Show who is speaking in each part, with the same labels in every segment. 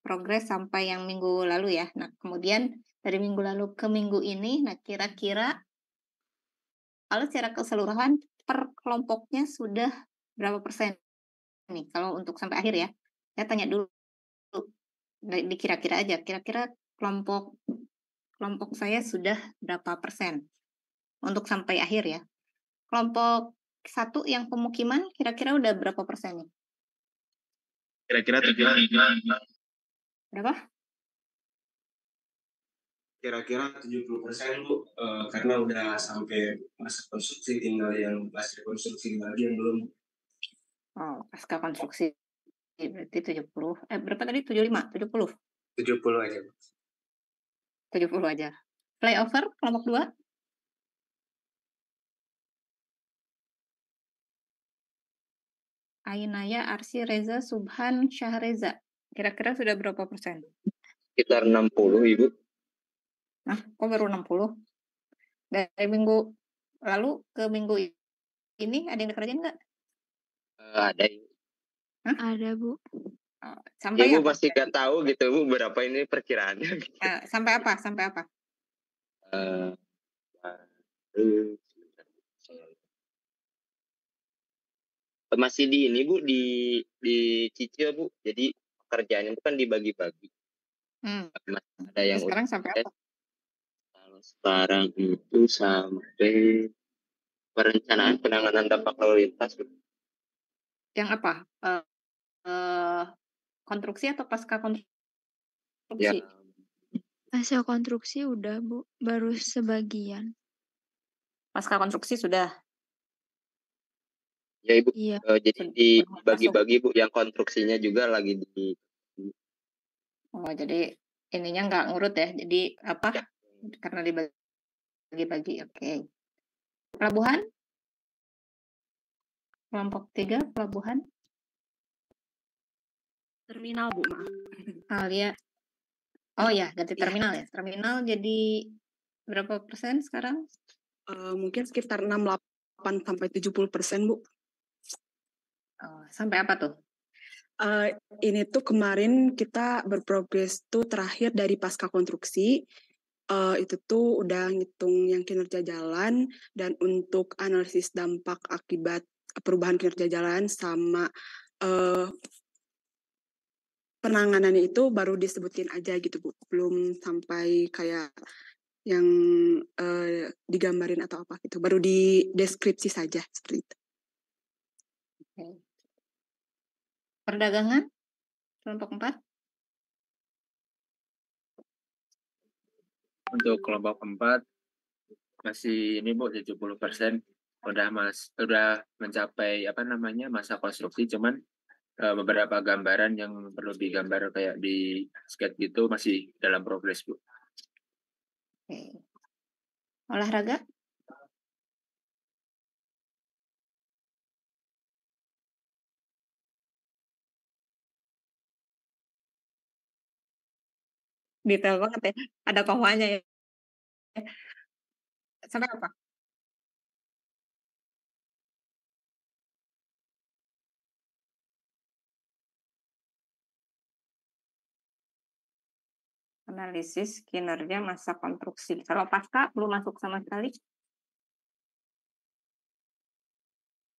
Speaker 1: progres sampai yang minggu lalu ya. Nah, kemudian dari minggu lalu ke minggu ini, nah kira-kira kalau secara keseluruhan per kelompoknya sudah berapa persen nih? Kalau untuk sampai akhir ya. Saya tanya dulu dikira-kira aja, kira-kira kelompok kelompok saya sudah berapa persen untuk sampai akhir ya. Kelompok satu yang pemukiman kira-kira udah berapa persen nih?
Speaker 2: Kira-kira
Speaker 1: 70%.
Speaker 2: Kira-kira 70% Bu, karena udah sampai masa konstruksi, tinggal yang pas rekonstruksi lagi yang belum.
Speaker 1: Oh, pasca konstruksi berarti 70. Berapa tadi? 75, 70.
Speaker 2: 70 aja Bu.
Speaker 1: 70 aja. Flyover kelompok 2? Ainaya, Arsy, Reza, Subhan, Syahreza. Kira-kira sudah berapa persen?
Speaker 3: Sekitar 60 Ibu.
Speaker 1: Nah, kok baru 60? Dari minggu lalu ke minggu ini ada yang dikerjain nggak?
Speaker 3: Ada Ibu.
Speaker 1: Hah?
Speaker 4: Ada Bu.
Speaker 1: Sampai
Speaker 3: Ibu
Speaker 1: apa?
Speaker 3: masih nggak tahu gitu Bu berapa ini perkiraannya. Gitu.
Speaker 1: Sampai apa? Sampai apa?
Speaker 3: Masih di ini Bu, dicicil Bu. Jadi pekerjaannya itu kan dibagi-bagi. Ada yang
Speaker 1: sekarang sampai apa?
Speaker 3: Kalau sekarang itu sampai perencanaan penanganan dampak lalu lintas Bu.
Speaker 1: Yang apa? Konstruksi atau pasca konstruksi?
Speaker 3: Ya.
Speaker 4: Hasil konstruksi udah Bu, baru sebagian.
Speaker 1: Pasca konstruksi sudah.
Speaker 3: Ya Ibu,
Speaker 4: Iya.
Speaker 3: jadi dibagi-bagi Bu, yang konstruksinya juga lagi di.
Speaker 1: Oh, jadi ininya nggak ngurut ya? Jadi apa? Ya. Karena dibagi-bagi, oke. Pelabuhan? Kelompok 3, pelabuhan?
Speaker 5: Terminal Bu, maaf.
Speaker 1: Alia. Oh ya, ganti terminal ya. Terminal jadi berapa persen sekarang?
Speaker 5: Mungkin sekitar 68 sampai 70% Bu.
Speaker 1: Sampai apa tuh?
Speaker 5: Ini tuh kemarin kita berprogres tuh terakhir dari pasca konstruksi. Itu tuh udah ngitung yang kinerja jalan, dan untuk analisis dampak akibat perubahan kinerja jalan sama penanganannya itu baru disebutin aja gitu Bu. Belum sampai kayak yang digambarin atau apa gitu. Baru di deskripsi saja seperti itu.
Speaker 1: Okay. Perdagangan kelompok 4?
Speaker 6: Untuk kelompok 4 masih ini Bu 70%, udah mencapai masa konstruksi, cuman beberapa gambaran yang perlu digambar kayak di sketch gitu masih dalam progres Bu.
Speaker 1: Okay. Olahraga? Detail banget ya, ada komanya ya. Sampai apa? Analisis kinerja masa konstruksi. Kalau pasca belum masuk sama sekali.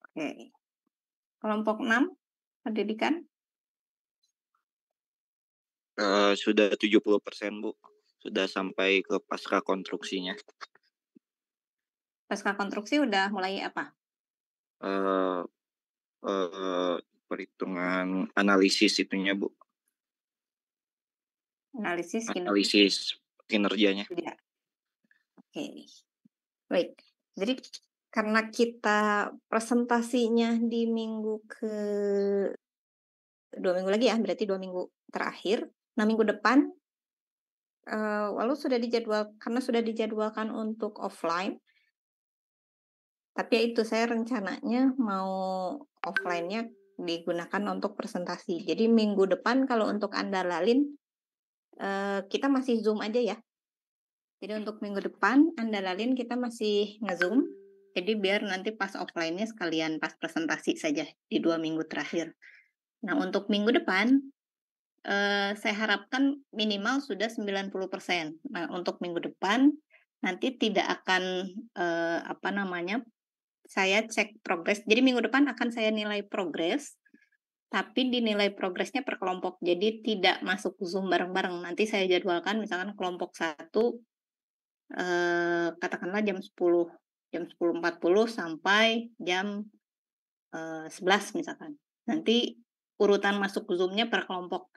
Speaker 1: Oke. Kelompok 6, pendidikan?
Speaker 7: Sudah 70% Bu. Sudah sampai ke pasca konstruksinya.
Speaker 1: Pasca konstruksi udah mulai apa?
Speaker 7: Perhitungan analisis itunya Bu.
Speaker 1: Analisis
Speaker 7: kinerjanya.
Speaker 1: Ya. Oke. Baik. Jadi karena kita presentasinya di dua minggu lagi ya, berarti 2 minggu terakhir. Nah, minggu depan lalu karena sudah dijadwalkan untuk offline. Tapi ya itu, saya rencananya mau offline-nya digunakan untuk presentasi. Jadi minggu depan kalau untuk Anda lalin, kita masih Zoom aja ya. Jadi untuk minggu depan Anda lalin kita masih nge-Zoom. Jadi biar nanti pas offline-nya sekalian pas presentasi saja di 2 minggu terakhir. Nah, untuk minggu depan saya harapkan minimal sudah 90%. Nah, untuk minggu depan nanti tidak akan saya cek progres. Jadi minggu depan akan saya nilai progres, tapi dinilai progresnya per kelompok. Jadi tidak masuk Zoom bareng-bareng. Nanti saya jadwalkan misalkan kelompok 1 katakanlah jam 10.40 sampai jam 11 misalkan. Nanti urutan masuk Zoom-nya per kelompok.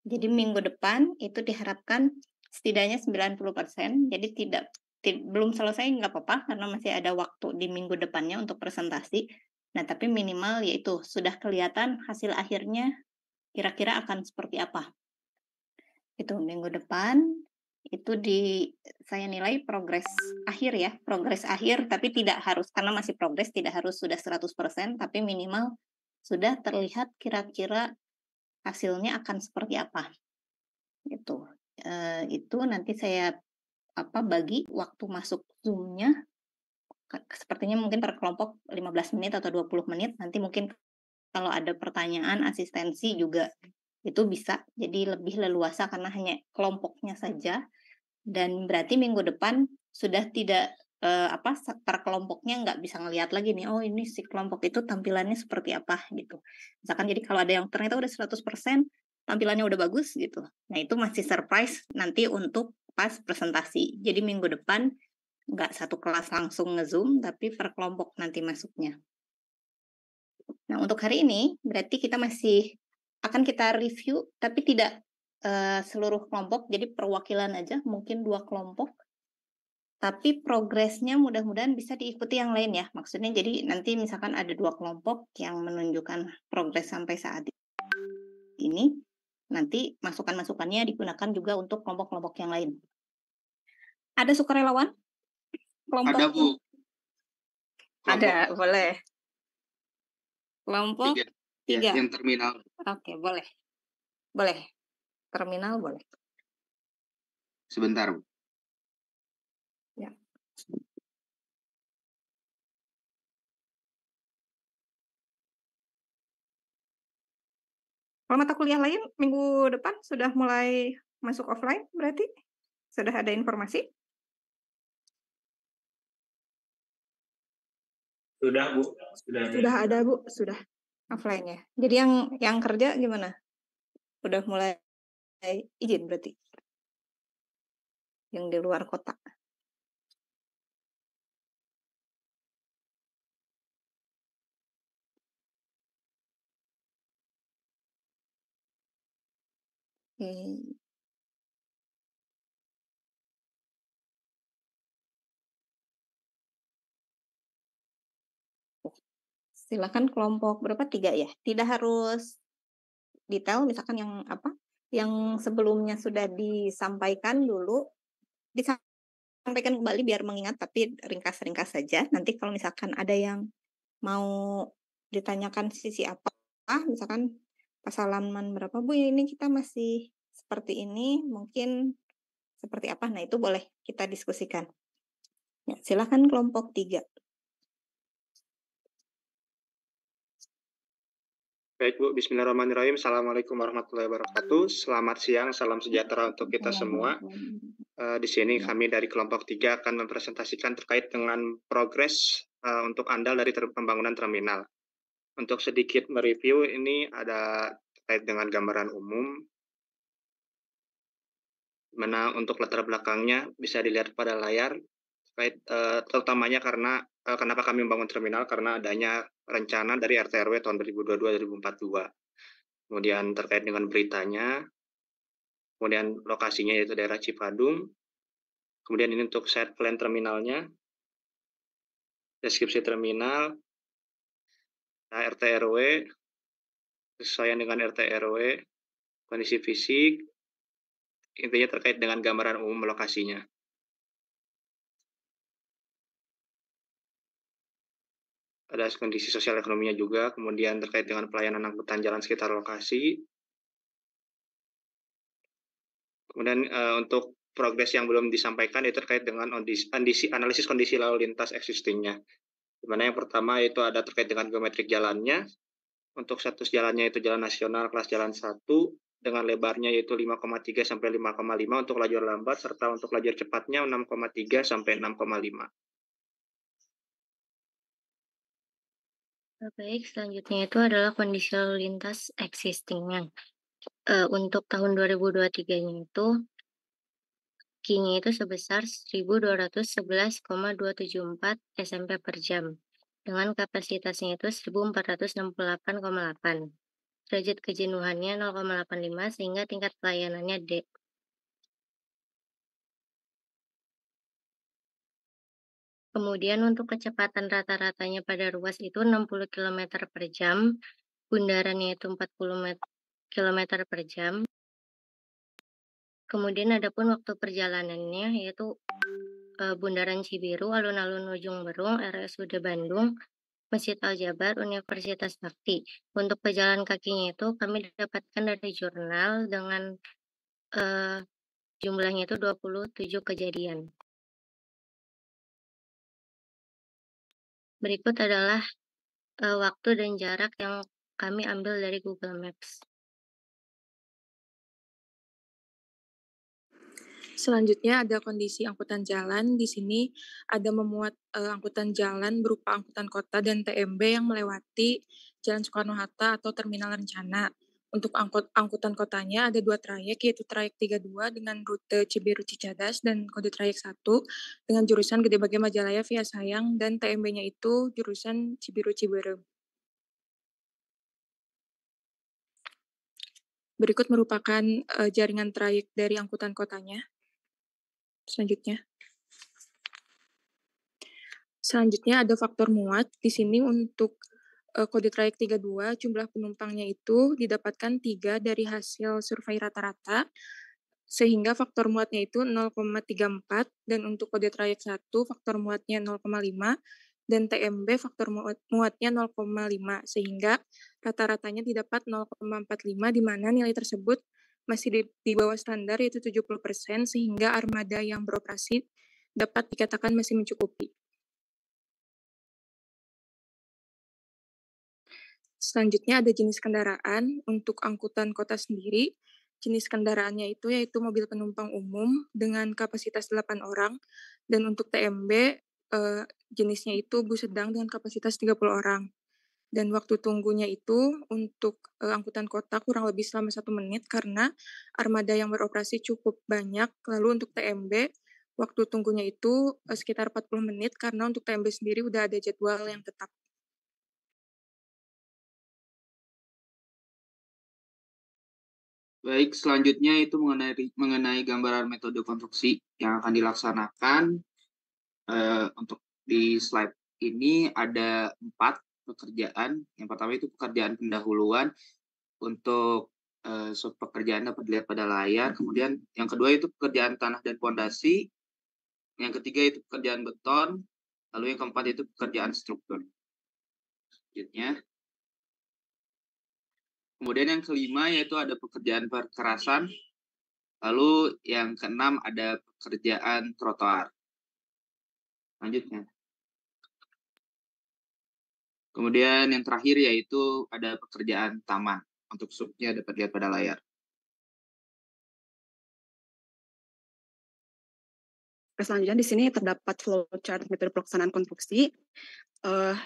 Speaker 1: Jadi minggu depan itu diharapkan setidaknya 90%. Jadi belum selesai nggak apa-apa karena masih ada waktu di minggu depannya untuk presentasi. Nah, tapi minimal yaitu sudah kelihatan hasil akhirnya kira-kira akan seperti apa. Itu minggu depan itu saya nilai progres akhir ya, progres akhir, tapi tidak harus, karena masih progres, tidak harus sudah 100%, tapi minimal sudah terlihat kira-kira hasilnya akan seperti apa. Itu nanti saya bagi waktu masuk Zoom-nya, sepertinya mungkin per kelompok 15 menit atau 20 menit, nanti mungkin kalau ada pertanyaan, asistensi juga itu bisa jadi lebih leluasa karena hanya kelompoknya saja, dan berarti minggu depan sudah tidak per kelompoknya nggak bisa ngelihat lagi nih, oh ini si kelompok itu tampilannya seperti apa gitu. Misalkan jadi kalau ada yang ternyata udah 100% tampilannya udah bagus gitu. Nah itu masih surprise nanti untuk pas presentasi. Jadi minggu depan nggak satu kelas langsung nge-Zoom, tapi per kelompok nanti masuknya. Nah untuk hari ini berarti kita masih akan kita review, tapi tidak seluruh kelompok, jadi perwakilan aja, mungkin 2 kelompok. Tapi progresnya mudah-mudahan bisa diikuti yang lain ya. Maksudnya jadi nanti misalkan ada 2 kelompok yang menunjukkan progres sampai saat ini, nanti masukan-masukannya digunakan juga untuk kelompok-kelompok yang lain. Ada sukarelawan? Kelompok?
Speaker 8: Ada, Bu.
Speaker 1: Ada, boleh. Kelompok 3.
Speaker 8: Ya, yang terminal.
Speaker 1: Oke, boleh. Boleh. Terminal boleh.
Speaker 8: Sebentar, Bu.
Speaker 1: Ya. Kalau mata kuliah lain minggu depan sudah mulai masuk offline berarti? Sudah ada informasi?
Speaker 2: Sudah, Bu.
Speaker 5: Sudah ada, Bu. Sudah.
Speaker 1: Offline ya. Jadi yang kerja gimana? Udah mulai izin berarti? Yang di luar kota. Silakan kelompok berapa? 3 ya. Tidak harus detail, misalkan yang sebelumnya sudah disampaikan dulu, disampaikan kembali biar mengingat, tapi ringkas-ringkas saja. Nanti kalau misalkan ada yang mau ditanyakan sisi apa, misalkan pas halaman berapa, Bu, ini kita masih seperti ini, mungkin seperti apa, nah itu boleh kita diskusikan. Ya, silakan kelompok 3.
Speaker 9: Baik, Bu. Bismillahirrahmanirrahim. Assalamualaikum warahmatullahi wabarakatuh. Selamat siang, salam sejahtera untuk kita semua. Di sini kami dari kelompok 3 akan mempresentasikan terkait dengan progres untuk andal dari pembangunan terminal. Untuk sedikit mereview, ini ada terkait dengan gambaran umum, mana untuk latar belakangnya bisa dilihat pada layar, terkait terutamanya karena kenapa kami membangun terminal, karena adanya rencana dari RT/RW tahun 2022-2042. Kemudian terkait dengan beritanya, kemudian lokasinya yaitu daerah Cipadung, kemudian ini untuk site plan terminalnya, deskripsi terminal, RT/RW, kesesuaian dengan RT/RW, kondisi fisik, intinya terkait dengan gambaran umum lokasinya. Ada kondisi sosial ekonominya juga, kemudian terkait dengan pelayanan angkutan jalan sekitar lokasi. Kemudian untuk progres yang belum disampaikan itu terkait dengan analisis kondisi lalu lintas existingnya. Di mana yang pertama itu ada terkait dengan geometrik jalannya. Untuk status jalannya itu jalan nasional kelas jalan 1, dengan lebarnya yaitu 5,3 sampai 5,5 untuk lajur lambat, serta untuk lajur cepatnya 6,3 sampai 6,5.
Speaker 8: Baik, selanjutnya itu adalah kondisi lalu lintas existing-nya. Untuk tahun 2023-nya itu, Q-nya itu sebesar 1.211,274 SMP per jam, dengan kapasitasnya itu 1.468,8. Derajat kejenuhannya 0,85 sehingga tingkat pelayanannya D. Kemudian untuk kecepatan rata-ratanya pada ruas itu 60 km per jam, bundarannya itu 40 km per jam. Kemudian adapun waktu perjalanannya yaitu Bundaran Cibiru, alun-alun Ujung Berung, RSUD Bandung, Masjid Al-Jabar, Universitas Bakti. Untuk pejalan kakinya itu kami dapatkan dari jurnal dengan jumlahnya itu 27 kejadian. Berikut adalah waktu dan jarak yang kami ambil dari Google Maps.
Speaker 10: Selanjutnya ada kondisi angkutan jalan. Di sini ada memuat angkutan jalan berupa angkutan kota dan TMB yang melewati Jalan Soekarno-Hatta atau Terminal Rencana. Untuk angkutan kotanya ada 2 trayek, yaitu trayek 32 dengan rute Cibiru-Cicadas dan kode trayek 1 dengan jurusan Gede Bage Majalaya via Sayang, dan TMB-nya itu jurusan Cibiru-Ciberem. Berikut merupakan jaringan trayek dari angkutan kotanya. Selanjutnya ada faktor muat. Di sini untuk kode trayek 32, jumlah penumpangnya itu didapatkan 3 dari hasil survei rata-rata, sehingga faktor muatnya itu 0,34, dan untuk kode trayek 1, faktor muatnya 0,5, dan TMB faktor muatnya 0,5, sehingga rata-ratanya didapat 0,45, di mana nilai tersebut masih di bawah standar yaitu 70%, sehingga armada yang beroperasi dapat dikatakan masih mencukupi. Selanjutnya ada jenis kendaraan. Untuk angkutan kota sendiri, jenis kendaraannya itu yaitu mobil penumpang umum dengan kapasitas 8 orang, dan untuk TMB jenisnya itu bus sedang dengan kapasitas 30 orang. Dan waktu tunggunya itu untuk angkutan kota kurang lebih selama 1 menit karena armada yang beroperasi cukup banyak. Lalu untuk TMB, waktu tunggunya itu sekitar 40 menit karena untuk TMB sendiri udah ada jadwal yang tetap.
Speaker 9: Baik, selanjutnya itu mengenai gambaran metode konstruksi yang akan dilaksanakan. Untuk di slide ini ada 4 pekerjaan. Yang pertama itu pekerjaan pendahuluan. Untuk pekerjaan dapat dilihat pada layar. Kemudian yang kedua itu pekerjaan tanah dan fondasi. Yang ketiga itu pekerjaan beton. Lalu yang keempat itu pekerjaan struktur. Selanjutnya. Kemudian yang kelima yaitu ada pekerjaan perkerasan. Lalu yang keenam ada pekerjaan trotoar. Selanjutnya. Kemudian yang terakhir yaitu ada pekerjaan taman. Untuk subnya dapat dilihat pada layar.
Speaker 5: Selanjutnya di sini terdapat flowchart metode pelaksanaan konstruksi.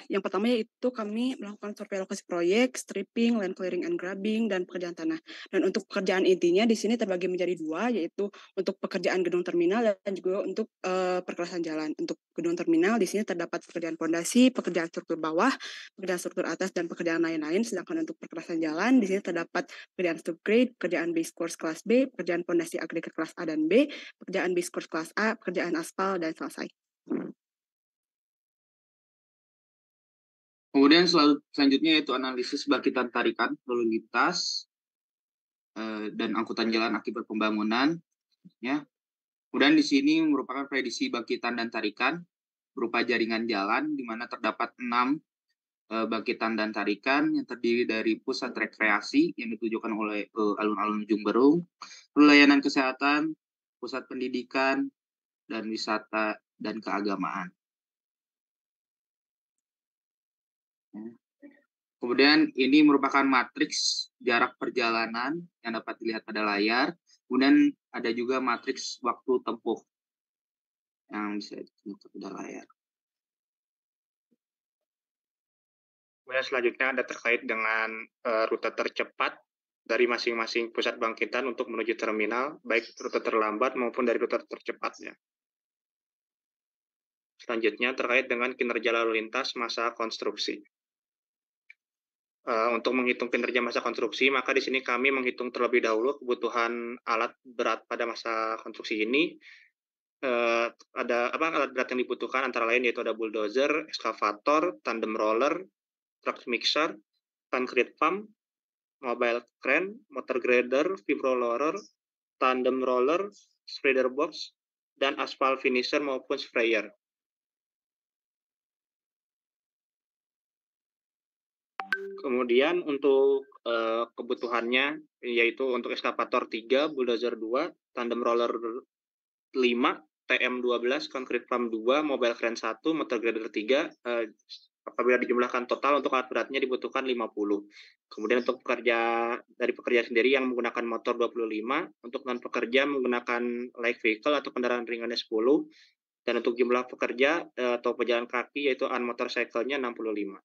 Speaker 5: Yang pertama yaitu kami melakukan survei lokasi proyek, stripping, land clearing and grubbing, dan pekerjaan tanah. Dan untuk pekerjaan intinya di sini terbagi menjadi 2, yaitu untuk pekerjaan gedung terminal dan juga untuk perkerasan jalan. Untuk gedung terminal di sini terdapat pekerjaan fondasi, pekerjaan struktur bawah, pekerjaan struktur atas, dan pekerjaan lain-lain. Sedangkan untuk perkerasan jalan di sini terdapat pekerjaan subgrade, pekerjaan base course kelas B, pekerjaan fondasi agregat kelas A dan B, pekerjaan base course kelas A, pekerjaan aspal, dan selesai.
Speaker 9: Kemudian selanjutnya yaitu analisis bangkitan tarikan lalu lintas dan angkutan jalan akibat pembangunan. Ya. Kemudian di sini merupakan prediksi bangkitan dan tarikan berupa jaringan jalan, di mana terdapat 6 bangkitan dan tarikan yang terdiri dari pusat rekreasi yang ditujukan oleh alun-alun Ujung Berung, layanan kesehatan, pusat pendidikan, dan wisata dan keagamaan. Kemudian ini merupakan matriks
Speaker 11: jarak perjalanan yang dapat dilihat pada layar. Kemudian ada juga matriks waktu tempuh yang bisa dilihat pada layar.
Speaker 9: Kemudian selanjutnya ada terkait dengan rute tercepat dari masing-masing pusat bangkitan untuk menuju terminal, baik rute terlambat maupun dari rute tercepatnya. Selanjutnya terkait dengan kinerja lalu lintas masa konstruksi. Untuk menghitung kinerja masa konstruksi, maka di sini kami menghitung terlebih dahulu kebutuhan alat berat pada masa konstruksi ini. Ada alat berat yang dibutuhkan antara lain yaitu ada bulldozer, ekskavator, tandem roller, truck mixer, concrete pump, mobile crane, motor grader, vibro roller, tandem roller, spreader box, dan aspal finisher maupun sprayer. Kemudian untuk kebutuhannya yaitu untuk ekskavator 3, bulldozer 2, tandem roller 5, TM12, concrete pump 2, mobile crane 1, motor grader 3, apabila dijumlahkan total untuk alat beratnya dibutuhkan 50. Kemudian untuk dari pekerja sendiri yang menggunakan motor 25, untuk non-pekerja menggunakan light vehicle atau kendaraan ringannya 10, dan untuk jumlah pekerja atau pejalan kaki yaitu motorcycle-nya 65.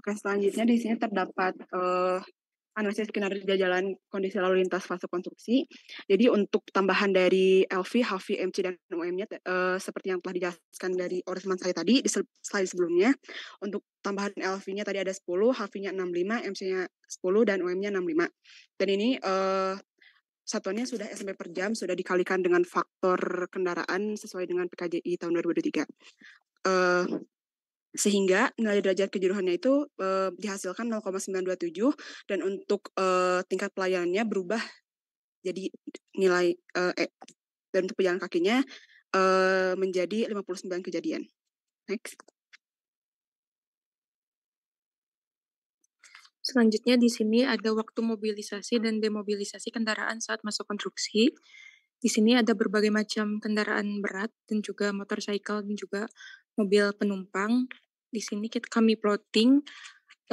Speaker 5: Oke, selanjutnya di sini terdapat analisis kinerja jalan kondisi lalu lintas fase konstruksi. Jadi untuk tambahan dari LV, HV, MC, dan UM-nya seperti yang telah dijelaskan dari teman saya tadi di slide sebelumnya. Untuk tambahan LV-nya tadi ada 10, HV-nya 65, MC-nya 10, dan UM-nya 65. Dan ini satuannya sudah SMP per jam, sudah dikalikan dengan faktor kendaraan sesuai dengan PKJI tahun 2023. Sehingga nilai derajat kejenuhannya itu dihasilkan 0,927 dan untuk tingkat pelayanannya berubah jadi nilai dan untuk pejalan kakinya menjadi 59 kejadian. Next.
Speaker 10: Selanjutnya di sini ada waktu mobilisasi dan demobilisasi kendaraan saat masa konstruksi. Di sini ada berbagai macam kendaraan berat dan juga motorcycle dan juga mobil penumpang. Di sini kami plotting.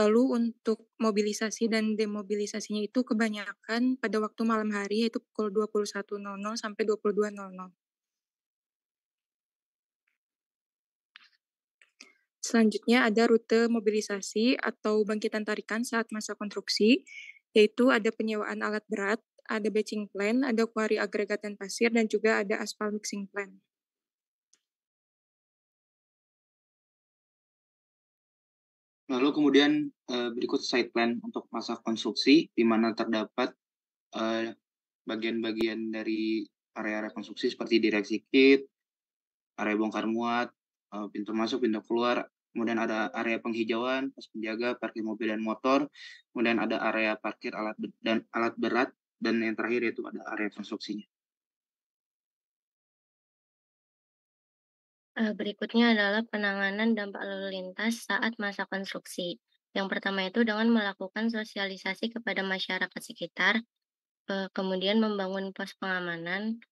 Speaker 10: Lalu untuk mobilisasi dan demobilisasinya itu kebanyakan pada waktu malam hari yaitu pukul 21.00 sampai 22.00. Selanjutnya ada rute mobilisasi atau bangkitan tarikan saat masa konstruksi, yaitu ada penyewaan alat berat, ada batching plan, ada kuari agregat dan pasir, dan juga ada aspal mixing plan.
Speaker 11: Lalu kemudian berikut site plan untuk masa konstruksi, di mana terdapat bagian-bagian dari area konstruksi seperti direksi kit, area bongkar muat, pintu masuk, pintu keluar, kemudian ada area penghijauan, pos penjaga, parkir mobil dan motor, kemudian ada area parkir alat berat, dan yang terakhir yaitu ada area konstruksinya.
Speaker 8: Berikutnya adalah penanganan dampak lalu lintas saat masa konstruksi. Yang pertama itu dengan melakukan sosialisasi kepada masyarakat sekitar, kemudian membangun pos pengamanan,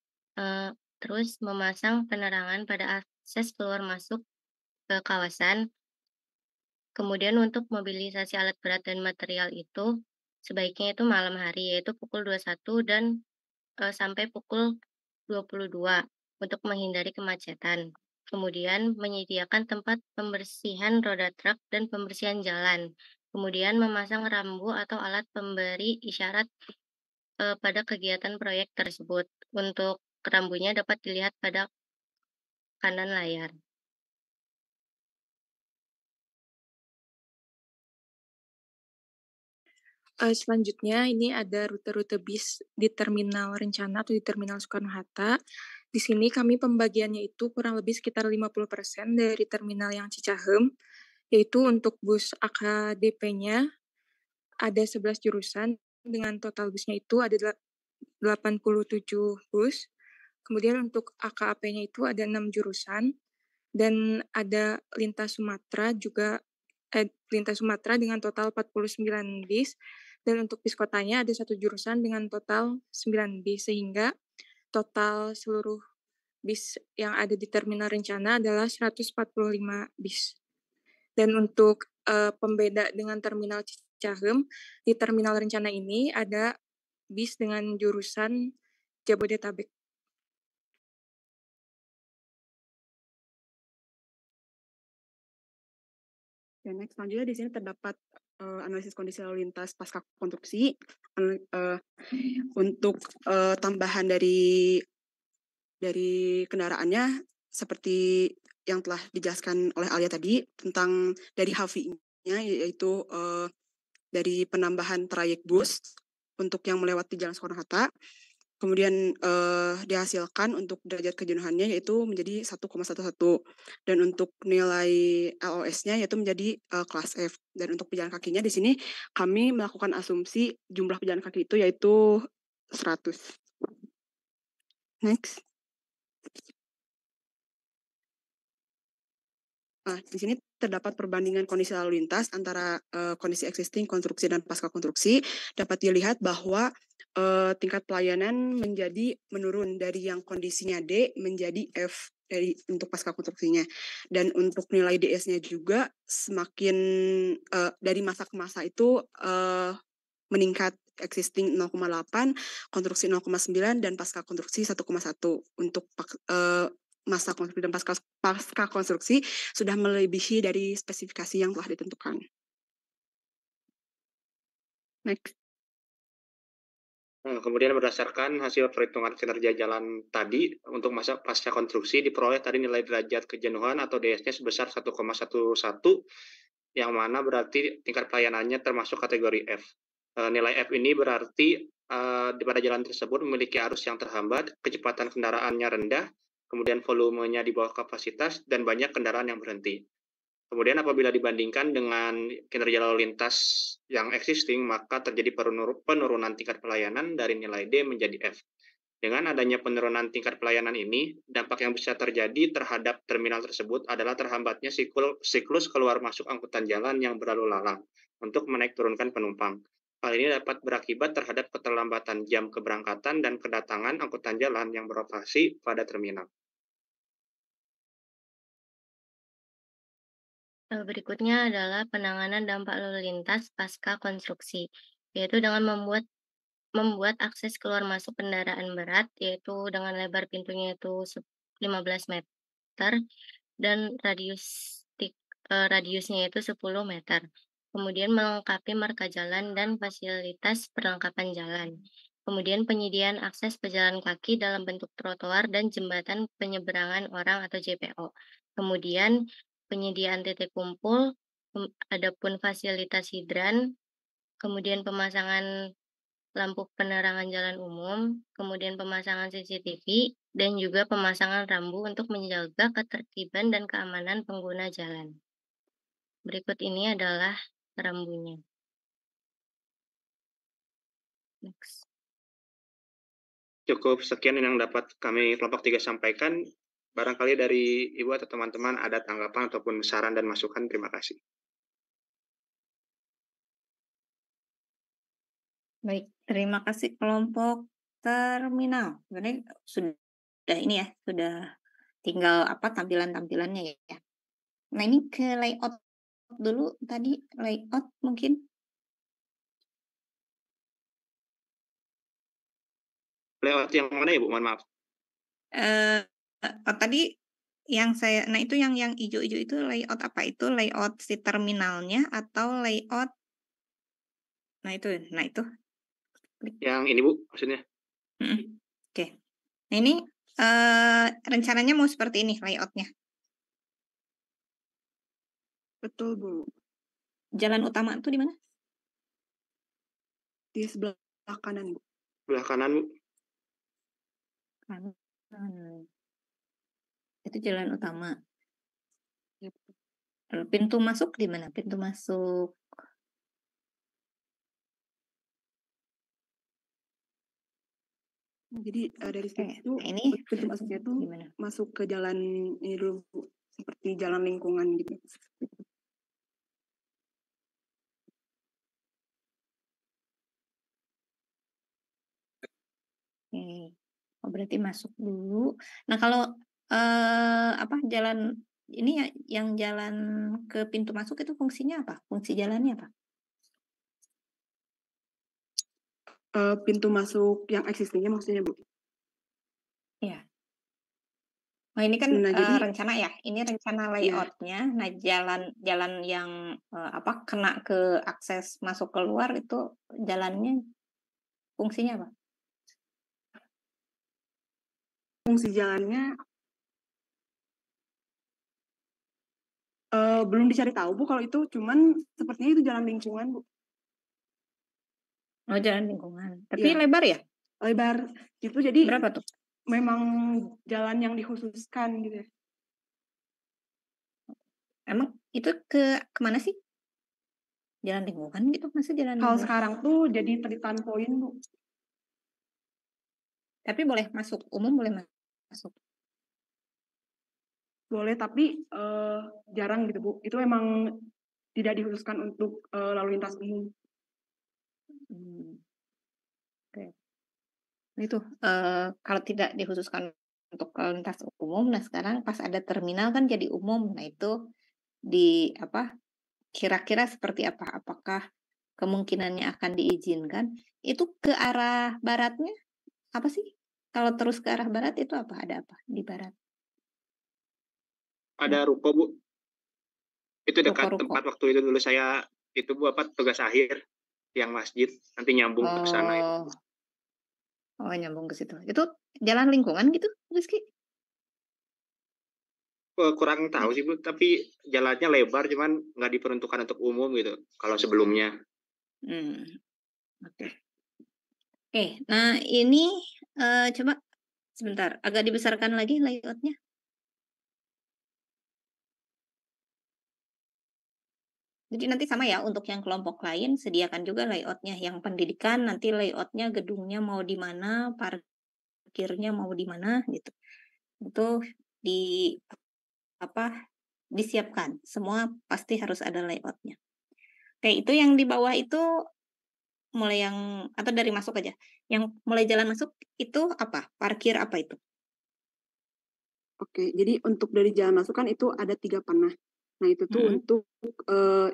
Speaker 8: terus memasang penerangan pada akses keluar masuk ke kawasan. Kemudian untuk mobilisasi alat berat dan material itu sebaiknya itu malam hari, yaitu pukul 21 dan sampai pukul 22 untuk menghindari kemacetan. Kemudian menyediakan tempat pembersihan roda truk dan pembersihan jalan. Kemudian memasang rambu atau alat pemberi isyarat pada kegiatan proyek tersebut. Untuk rambunya dapat dilihat pada kanan layar.
Speaker 10: Selanjutnya ini ada rute-rute bis di terminal rencana atau di terminal Soekarno-Hatta. Di sini kami pembagiannya itu kurang lebih sekitar 50% dari terminal yang Cicahem, yaitu untuk bus AKDP-nya ada 11 jurusan dengan total busnya itu ada 87 bus. Kemudian untuk AKAP-nya itu ada 6 jurusan dan ada lintas Sumatera juga lintas Sumatera dengan total 49 bis dan untuk bis kotanya ada 1 jurusan dengan total 9 bis sehingga total seluruh bis yang ada di terminal rencana adalah 145 bis. Dan untuk pembeda dengan terminal Cicahem, di terminal rencana ini ada bis dengan jurusan Jabodetabek.
Speaker 5: Dan next selanjutnya di sini terdapat analisis kondisi lalu lintas pasca konstruksi untuk tambahan dari kendaraannya seperti yang telah dijelaskan oleh Alia tadi tentang dari HV-nya, yaitu dari penambahan trayek bus untuk yang melewati Jalan Soekarno-Hatta, kemudian dihasilkan untuk derajat kejenuhannya yaitu menjadi 1,11, dan untuk nilai LOS-nya yaitu menjadi kelas F. Dan untuk pejalan kakinya di sini kami melakukan asumsi jumlah pejalan kaki itu yaitu 100. Next. Nah, di sini terdapat perbandingan kondisi lalu lintas antara kondisi existing, konstruksi, dan pasca konstruksi. Dapat dilihat bahwa tingkat pelayanan menjadi menurun dari yang kondisinya D menjadi F untuk pasca konstruksinya. Dan untuk nilai DS-nya juga semakin dari masa ke masa itu meningkat, existing 0,8, konstruksi 0,9, dan pasca konstruksi 1,1. Untuk masa konstruksi dan pasca konstruksi sudah melebihi dari spesifikasi yang telah ditentukan. Next.
Speaker 9: Kemudian berdasarkan hasil perhitungan kinerja jalan tadi, untuk masa pasca konstruksi diperoleh tadi nilai derajat kejenuhan atau DS-nya sebesar 1,11, yang mana berarti tingkat pelayanannya termasuk kategori F. Nilai F ini berarti pada jalan tersebut memiliki arus yang terhambat, kecepatan kendaraannya rendah, kemudian volumenya di bawah kapasitas, dan banyak kendaraan yang berhenti. Kemudian apabila dibandingkan dengan kinerja lalu lintas yang existing, maka terjadi penurunan tingkat pelayanan dari nilai D menjadi F. Dengan adanya penurunan tingkat pelayanan ini, dampak yang bisa terjadi terhadap terminal tersebut adalah terhambatnya siklus keluar masuk angkutan jalan yang berlalu lalang untuk menaik turunkan penumpang. Hal ini dapat berakibat terhadap keterlambatan jam keberangkatan dan kedatangan angkutan jalan yang beroperasi pada terminal.
Speaker 8: Berikutnya adalah penanganan dampak lalu lintas pasca konstruksi, yaitu dengan membuat akses keluar masuk kendaraan berat, yaitu dengan lebar pintunya itu 15 meter dan radiusnya itu 10 meter. Kemudian melengkapi marka jalan dan fasilitas perlengkapan jalan. Kemudian penyediaan akses pejalan kaki dalam bentuk trotoar dan jembatan penyeberangan orang atau JPO. Kemudian penyediaan titik kumpul, adapun fasilitas hidran, kemudian pemasangan lampu penerangan jalan umum, kemudian pemasangan CCTV, dan juga pemasangan rambu untuk menjaga ketertiban dan keamanan pengguna jalan. Berikut ini adalah rambunya. Next.
Speaker 9: Cukup sekian yang dapat kami kelompok 3 sampaikan. Barangkali dari Ibu atau teman-teman ada tanggapan ataupun saran dan masukan. Terima kasih.
Speaker 1: Baik, terima kasih kelompok terminal. Sebenarnya sudah ini ya, sudah tinggal tampilan-tampilannya ya. Nah, ini ke layout dulu tadi, layout mungkin.
Speaker 9: Layout yang mana ya, Bu? Mohon maaf.
Speaker 1: Tadi yang nah itu yang hijau-hijau itu layout apa? Itu layout si terminalnya atau layout? Nah itu.
Speaker 9: Yang ini, Bu, maksudnya?
Speaker 1: Oke. Nah ini rencananya mau seperti ini layoutnya.
Speaker 5: Betul, Bu.
Speaker 1: Jalan utama itu di mana?
Speaker 5: Di sebelah kanan, Bu.
Speaker 9: Sebelah kanan, Bu.
Speaker 1: Kanan. Itu jalan utama. Lalu pintu masuk di mana? Pintu masuk.
Speaker 5: Jadi dari situ
Speaker 1: ini
Speaker 5: pintu masuknya itu
Speaker 1: gimana?
Speaker 5: Masuk ke jalan ini dulu, Bu. Seperti jalan lingkungan gitu.
Speaker 1: Oh, berarti masuk dulu. Nah, kalau jalan ini ya, yang jalan ke pintu masuk itu fungsinya apa? Fungsi jalannya apa?
Speaker 5: Pintu masuk yang existingnya maksudnya, Bu?
Speaker 1: Iya. Oh, ini kan
Speaker 5: Nah, jadi
Speaker 1: rencana ya. Ini rencana
Speaker 5: ya,
Speaker 1: layoutnya. Nah, jalan yang kena ke akses masuk keluar itu jalannya fungsinya apa?
Speaker 5: fungsi jalannya belum dicari tahu, Bu, kalau itu. Cuman sepertinya itu jalan lingkungan, Bu.
Speaker 1: Oh, jalan lingkungan. Tapi
Speaker 5: Iya,
Speaker 1: lebar ya?
Speaker 5: lebar. Itu jadi
Speaker 1: Berapa tuh?
Speaker 5: memang jalan yang dikhususkan gitu ya.
Speaker 1: Emang itu kemana sih? Jalan lingkungan gitu? Masa jalan
Speaker 5: Kalau
Speaker 1: lingkungan?
Speaker 5: sekarang tuh jadi pelitan poin, Bu.
Speaker 1: Tapi boleh masuk, umum boleh masuk.
Speaker 5: Boleh, tapi jarang gitu, Bu. Itu emang tidak dikhususkan untuk lalu lintas umum.
Speaker 1: Oke. Nah, itu kalau tidak dikhususkan untuk lalu lintas umum, nah sekarang pas ada terminal kan jadi umum. Nah, itu kira-kira seperti apa? Apakah kemungkinannya akan diizinkan? Itu ke arah baratnya apa sih? Kalau terus ke arah barat itu apa? Ada apa di barat?
Speaker 9: Ada ruko, Bu. Itu dekat
Speaker 1: Ruko-ruko.
Speaker 9: tempat waktu itu dulu saya itu, Bu, tugas akhir yang masjid, nanti nyambung ke sana itu.
Speaker 1: Oh, nyambung ke situ. Itu jalan lingkungan gitu, Rizky?
Speaker 9: Kurang tahu sih, Bu, tapi jalannya lebar, cuman nggak diperuntukkan untuk umum gitu, kalau sebelumnya.
Speaker 1: Oke. Oke, nah ini coba sebentar, agak dibesarkan lagi layoutnya. Jadi nanti sama ya, untuk yang kelompok lain sediakan juga layoutnya. Yang pendidikan nanti layoutnya gedungnya mau di mana, parkirnya mau di mana gitu. Itu disiapkan. Semua pasti harus ada layoutnya. Oke, itu yang di bawah itu mulai atau dari masuk aja. Yang mulai jalan masuk itu apa? Parkir apa itu?
Speaker 5: Oke, jadi untuk dari jalan masuk kan itu ada 3 panah. Nah, itu tuh untuk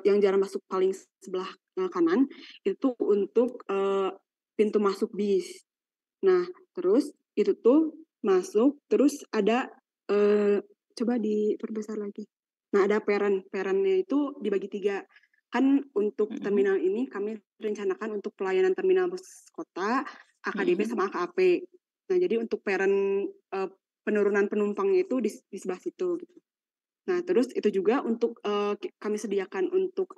Speaker 5: yang jalan masuk paling sebelah kanan, itu untuk pintu masuk bis. Nah, terus itu tuh masuk, terus ada coba diperbesar lagi. Nah, ada perannya itu dibagi 3. Kan untuk terminal ini kami rencanakan untuk pelayanan terminal bus kota, AKDP sama AKAP. Nah, jadi untuk peran penurunan penumpangnya itu di sebelah situ gitu. Nah, terus itu juga untuk kami sediakan untuk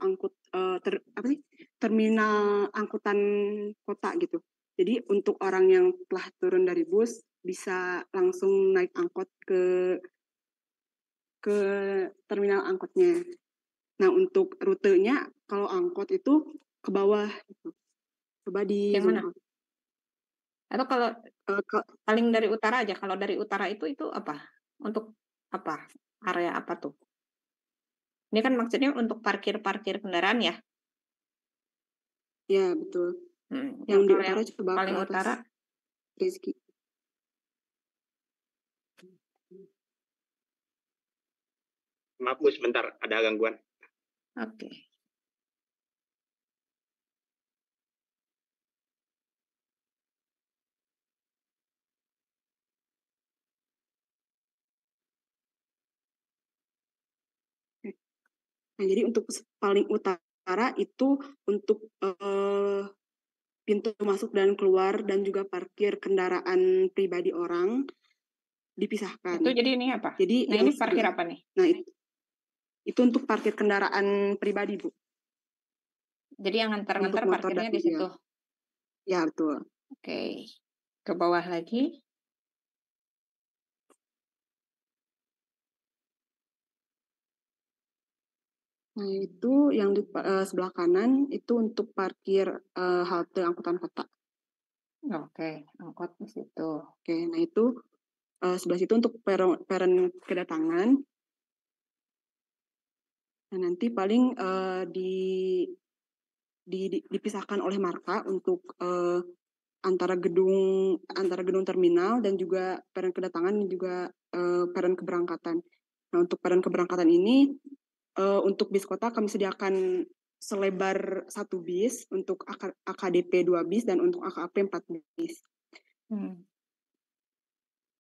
Speaker 5: terminal angkutan kota gitu. Jadi untuk orang yang telah turun dari bus bisa langsung naik angkot ke terminal angkotnya. Nah, untuk rutenya kalau angkot itu ke bawah gitu. Coba di
Speaker 1: yang mana? Atau kalau paling dari utara aja. Kalau dari utara itu apa? Untuk apa? Area apa tuh? Ini kan maksudnya untuk parkir kendaraan ya?
Speaker 5: Ya, betul.
Speaker 1: Yang
Speaker 5: di utara coba
Speaker 1: paling
Speaker 5: ke atas,
Speaker 1: utara
Speaker 5: Rizky.
Speaker 9: Maaf, Bu, sebentar ada gangguan.
Speaker 1: Oke.
Speaker 5: Nah, jadi untuk paling utara itu untuk pintu masuk dan keluar dan juga parkir kendaraan pribadi orang dipisahkan.
Speaker 1: Itu jadi ini apa?
Speaker 5: Jadi
Speaker 1: nah, ini parkir apa nih?
Speaker 5: Nah, itu untuk parkir kendaraan pribadi, Bu.
Speaker 1: Jadi yang ngantar-ngantar parkirnya di situ?
Speaker 5: Ya, betul.
Speaker 1: Oke. Ke bawah lagi.
Speaker 5: Nah, itu yang di sebelah kanan itu untuk parkir halte angkutan kota.
Speaker 1: Oke, angkot di situ.
Speaker 5: Oke, nah itu sebelah situ untuk peron kedatangan. Nah, nanti paling dipisahkan oleh marka untuk antara gedung terminal dan juga peron kedatangan dan juga peron keberangkatan. Nah, untuk peron keberangkatan ini untuk bis kota kami sediakan selebar 1 bis, untuk AKDP 2 bis dan untuk AKAP 4 bis.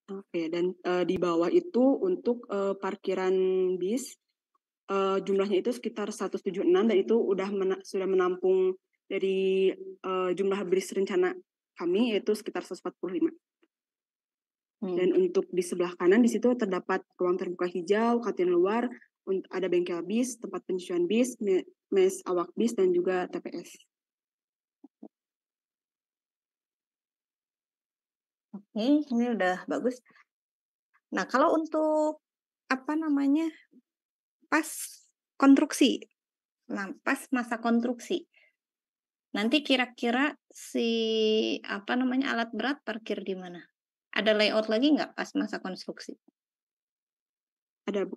Speaker 5: Oke, dan di bawah itu untuk parkiran bis jumlahnya itu sekitar 176 dan itu sudah menampung dari jumlah bis rencana kami yaitu sekitar 145. Dan untuk di sebelah kanan di situ terdapat ruang terbuka hijau, kantin luar, ada bengkel bis, tempat penyusuan bis, mes awak bis dan juga TPS.
Speaker 1: Oke, ini udah bagus. Nah, kalau untuk pas konstruksi. Nah, pas masa konstruksi. Nanti kira-kira alat berat parkir di mana? Ada layout lagi nggak pas masa konstruksi?
Speaker 5: Ada, Bu.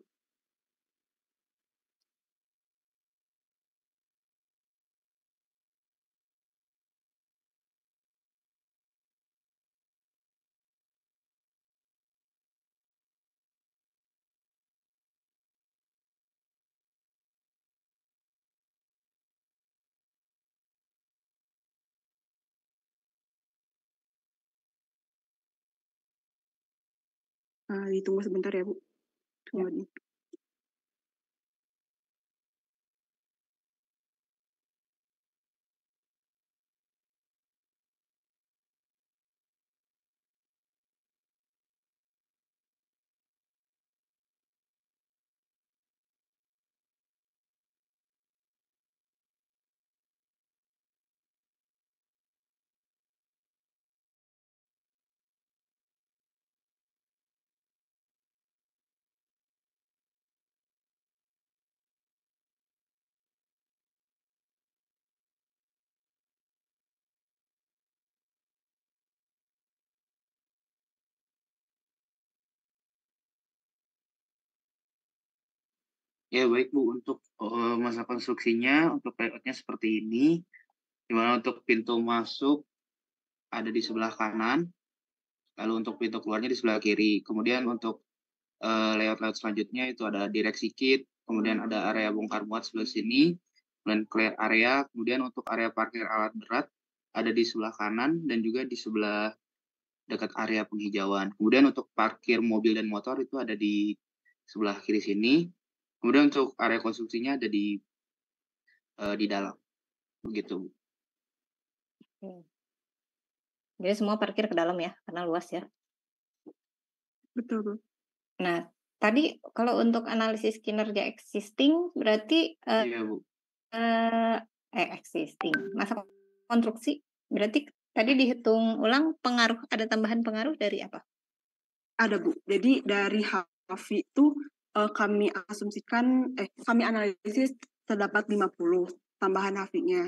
Speaker 5: Ditunggu sebentar ya, Bu. Tunggu.
Speaker 11: Ya baik Bu, untuk masa konstruksinya, untuk layoutnya seperti ini, di mana untuk pintu masuk ada di sebelah kanan, lalu untuk pintu keluarnya di sebelah kiri. Kemudian untuk layout selanjutnya itu ada direksi kit, kemudian ada area bongkar muat sebelah sini, dan clear area, kemudian untuk area parkir alat berat ada di sebelah kanan dan juga di sebelah dekat area penghijauan. Kemudian untuk parkir mobil dan motor itu ada di sebelah kiri sini. Kemudian untuk area konstruksinya ada di dalam, begitu.
Speaker 1: Jadi semua parkir ke dalam ya, karena luas ya.
Speaker 5: Betul, Bu.
Speaker 1: Nah, tadi kalau untuk analisis kinerja existing berarti
Speaker 11: Iya, Bu.
Speaker 1: existing masa konstruksi berarti tadi dihitung ulang ada tambahan pengaruh dari apa?
Speaker 5: Ada, Bu. Jadi dari HAFI itu kami analisis terdapat 50 tambahan HAFI-nya.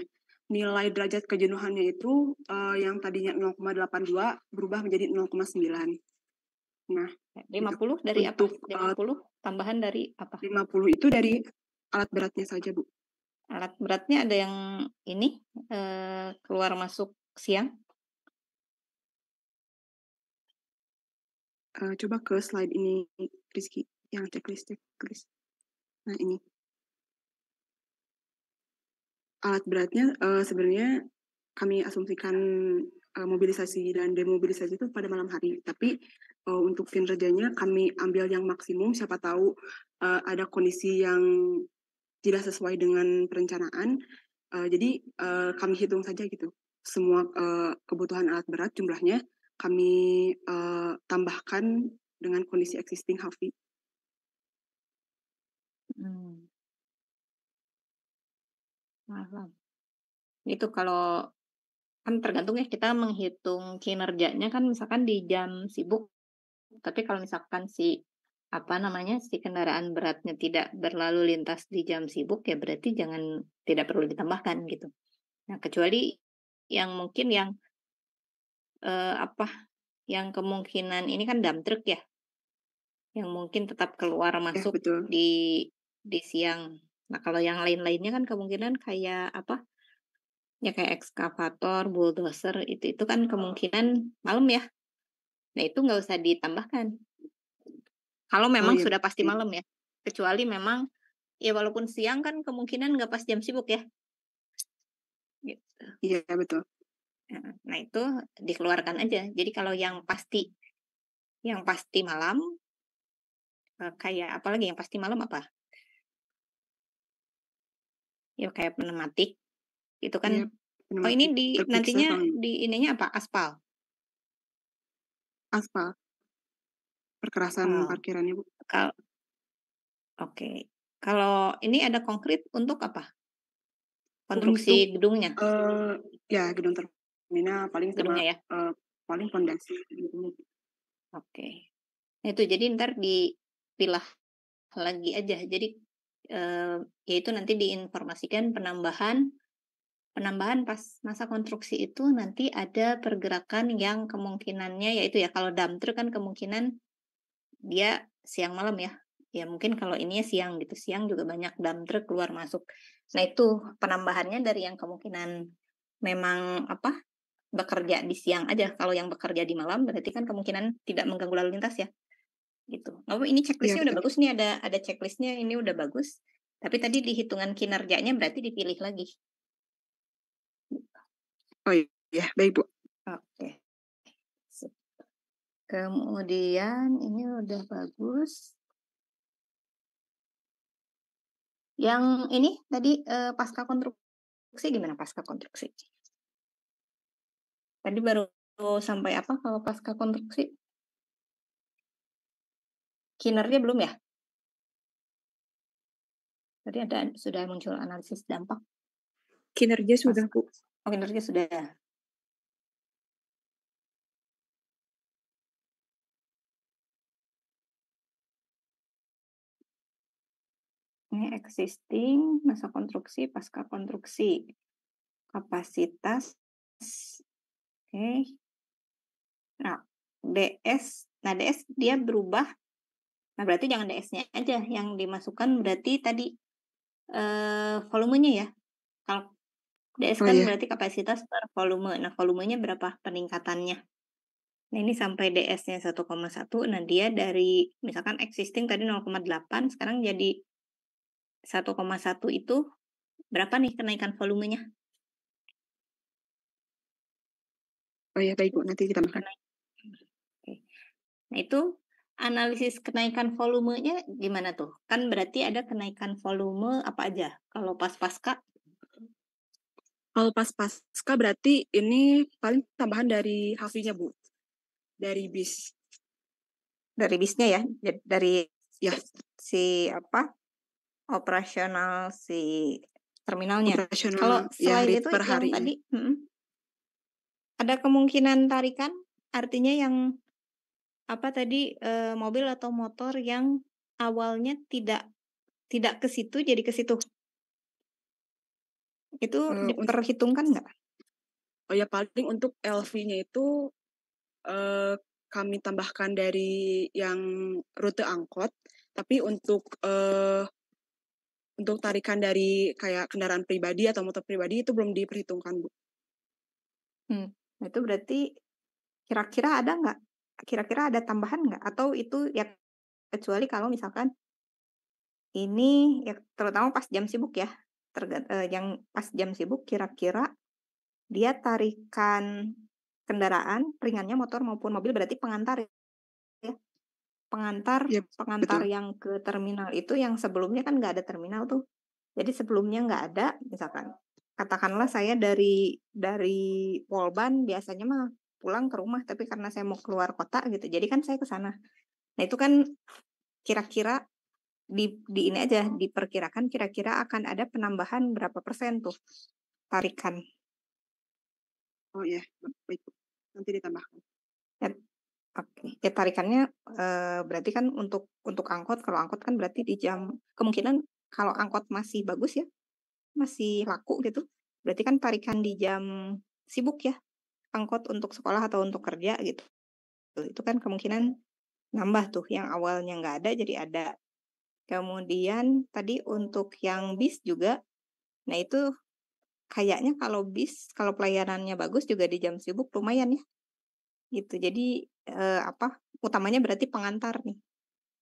Speaker 5: Nilai derajat kejenuhannya itu yang tadinya 0,82 berubah menjadi 0,9. Nah,
Speaker 1: 50 dari apa? 50 tambahan dari apa?
Speaker 5: 50 itu dari alat beratnya saja, Bu.
Speaker 1: Alat beratnya ada yang ini keluar masuk siang?
Speaker 5: Coba ke slide ini, Rizky, yang checklist. Nah, ini. Alat beratnya sebenarnya kami asumsikan mobilisasi dan demobilisasi itu pada malam hari. Tapi untuk kinerjanya kami ambil yang maksimum, siapa tahu ada kondisi yang tidak sesuai dengan perencanaan. Jadi kami hitung saja gitu. Semua kebutuhan alat berat jumlahnya kami tambahkan dengan kondisi existing HAFI.
Speaker 1: Itu kalau kan tergantung ya, kita menghitung kinerjanya kan misalkan di jam sibuk. Tapi kalau misalkan si kendaraan beratnya tidak berlalu lintas di jam sibuk ya berarti tidak perlu ditambahkan gitu. Nah, kecuali yang mungkin yang kemungkinan ini kan dump truck ya, yang mungkin tetap keluar masuk di siang. Nah, kalau yang lain-lainnya kan kemungkinan kayak Ya kayak ekskavator, bulldozer itu kan kemungkinan malam ya. Nah itu nggak usah ditambahkan. Kalau
Speaker 5: Oh
Speaker 1: memang
Speaker 5: iya,
Speaker 1: sudah pasti
Speaker 5: iya.
Speaker 1: malam ya. Kecuali memang ya walaupun siang kan kemungkinan nggak pas jam sibuk ya. Gitu.
Speaker 5: Iya betul.
Speaker 1: Nah itu dikeluarkan aja. Jadi kalau yang pasti malam, kayak apalagi yang pasti malam apa? Ya kayak pneumatik itu kan.
Speaker 5: Iya,
Speaker 1: Oh ini
Speaker 5: pneumatik
Speaker 1: di
Speaker 5: terperiksa
Speaker 1: nantinya
Speaker 5: kalau
Speaker 1: di ininya apa? Aspal.
Speaker 5: aspal, perkerasan
Speaker 1: Oh,
Speaker 5: parkirannya Bu.
Speaker 1: Oke. Kalau ini ada konkrit untuk apa?
Speaker 5: Untuk
Speaker 1: Konstruksi gedungnya,
Speaker 5: ya gedung terminal paling sama
Speaker 1: gedungnya ya.
Speaker 5: paling fondasi gitu.
Speaker 1: Oke. Nah itu jadi ntar dipilah lagi aja. Jadi yaitu nanti diinformasikan penambahan pas masa konstruksi itu nanti ada pergerakan yang kemungkinannya yaitu ya kalau dump truck kan kemungkinan dia siang malam ya. Ya mungkin kalau ininya siang gitu. Siang juga banyak dump truck keluar masuk. Nah itu penambahannya dari yang kemungkinan memang bekerja di siang aja. Kalau yang bekerja di malam berarti kan kemungkinan tidak mengganggu lalu lintas ya. Gitu. Oh ini
Speaker 5: Iya
Speaker 1: checklistnya udah
Speaker 5: betul.
Speaker 1: bagus nih, ada checklistnya ini udah bagus. Tapi tadi di hitungan kinerjanya berarti dipilih lagi.
Speaker 5: Oh iya, baik Bu.
Speaker 1: Oke. Sip. Kemudian ini udah bagus. Yang ini tadi pasca konstruksi gimana pasca konstruksi? Tadi baru sampai apa kalau pasca konstruksi? Kinerja belum ya? Tadi sudah muncul analisis dampak.
Speaker 10: Kinerja sudah, Bu.
Speaker 1: Oh, kinerja sudah. Ini existing, masa konstruksi, pasca konstruksi. Kapasitas. Oke. Nah, DS. Nah, DS dia berubah. Nah, berarti jangan DS-nya aja yang dimasukkan. Berarti tadi volumenya ya. Kalau DS kan berarti kapasitas per volume. Nah, volumenya berapa peningkatannya? Nah, ini sampai DS-nya 1,1. Nah, dia dari misalkan existing tadi 0,8, sekarang jadi 1,1 itu berapa nih kenaikan volumenya?
Speaker 5: Oh ya baik Bu, nanti kita makan.
Speaker 1: Oke. Nah itu analisis kenaikan volumenya gimana tuh? Kan berarti ada kenaikan volume apa aja? Kalau pas pasca?
Speaker 5: Kalau pas pasca berarti ini paling tambahan dari HV-nya Bu, dari bis.
Speaker 1: Dari bisnya ya? Dari
Speaker 5: ya
Speaker 1: si operasional si terminalnya.
Speaker 5: Operasional
Speaker 1: Kalau
Speaker 5: ya
Speaker 1: selain
Speaker 5: rate
Speaker 1: itu
Speaker 5: per
Speaker 1: yang
Speaker 5: harinya.
Speaker 1: tadi ada kemungkinan tarikan, artinya yang tadi mobil atau motor yang awalnya tidak ke situ jadi ke situ. Itu diperhitungkan nggak?
Speaker 5: Oh ya paling untuk LV-nya itu kami tambahkan dari yang rute angkot, tapi untuk tarikan dari kayak kendaraan pribadi atau motor pribadi itu belum diperhitungkan Bu.
Speaker 1: Nah itu berarti kira-kira ada nggak? Kira-kira ada tambahan nggak? Atau itu ya kecuali kalau misalkan ini ya terutama pas jam sibuk ya, yang pas jam sibuk kira-kira dia tarikan kendaraan ringannya motor maupun mobil berarti pengantar ya. Pengantar
Speaker 5: betul.
Speaker 1: yang ke terminal itu yang sebelumnya kan nggak ada terminal tuh. Jadi sebelumnya nggak ada, misalkan katakanlah saya dari Polban biasanya mah pulang ke rumah, tapi karena saya mau keluar kota gitu, jadi kan saya ke sana. Nah itu kan kira-kira di ini aja diperkirakan kira-kira akan ada penambahan berapa persen tuh tarikan.
Speaker 5: Oh ya, baik. Nanti ditambahkan.
Speaker 1: Oke, ya tarikannya berarti kan untuk angkot, kalau angkot kan berarti di jam kemungkinan kalau angkot masih bagus ya, masih laku gitu, berarti kan tarikan di jam sibuk ya, angkot untuk sekolah atau untuk kerja gitu. Itu kan kemungkinan nambah tuh yang awalnya nggak ada jadi ada. Kemudian tadi untuk yang bis juga, nah itu kayaknya kalau bis, kalau pelayanannya bagus juga di jam sibuk lumayan ya, gitu. Jadi, utamanya berarti pengantar nih.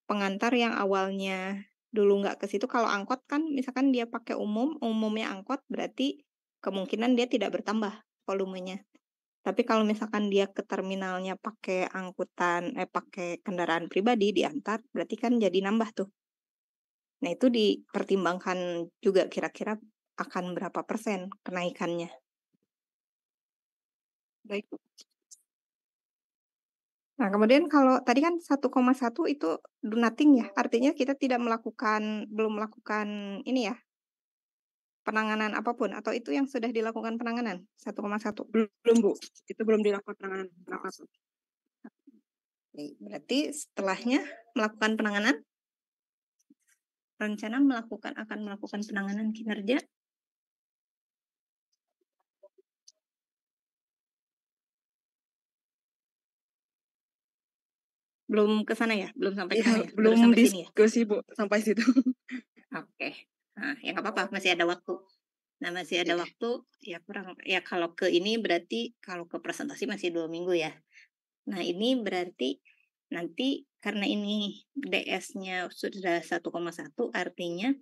Speaker 1: Pengantar yang awalnya dulu nggak ke situ, kalau angkot kan misalkan dia pakai umumnya angkot berarti kemungkinan dia tidak bertambah volumenya. Tapi kalau misalkan dia ke terminalnya pakai pakai kendaraan pribadi diantar, berarti kan jadi nambah tuh. Nah, itu dipertimbangkan juga kira-kira akan berapa persen kenaikannya. Baik. Nah, kemudian kalau tadi kan 1,1 itu do nothing ya, artinya kita belum melakukan ini ya, penanganan apapun, atau itu yang sudah dilakukan penanganan 1,1?
Speaker 5: Belum, Bu. Itu belum dilakukan penanganan apa-apa.
Speaker 1: Oke, berarti setelahnya melakukan penanganan, rencana akan melakukan penanganan kinerja. Belum ke sana ya? Belum sampai ke sana ya? Baru
Speaker 5: Belum
Speaker 1: sampai sini ya?
Speaker 5: diskusi, Bu, sampai situ.
Speaker 1: Oke. Nah, ya nggak apa-apa, masih ada waktu. Nah, masih ada waktu, ya kalau ke ini berarti kalau ke presentasi masih 2 minggu ya. Nah, ini berarti nanti karena ini DS-nya sudah 1,1, artinya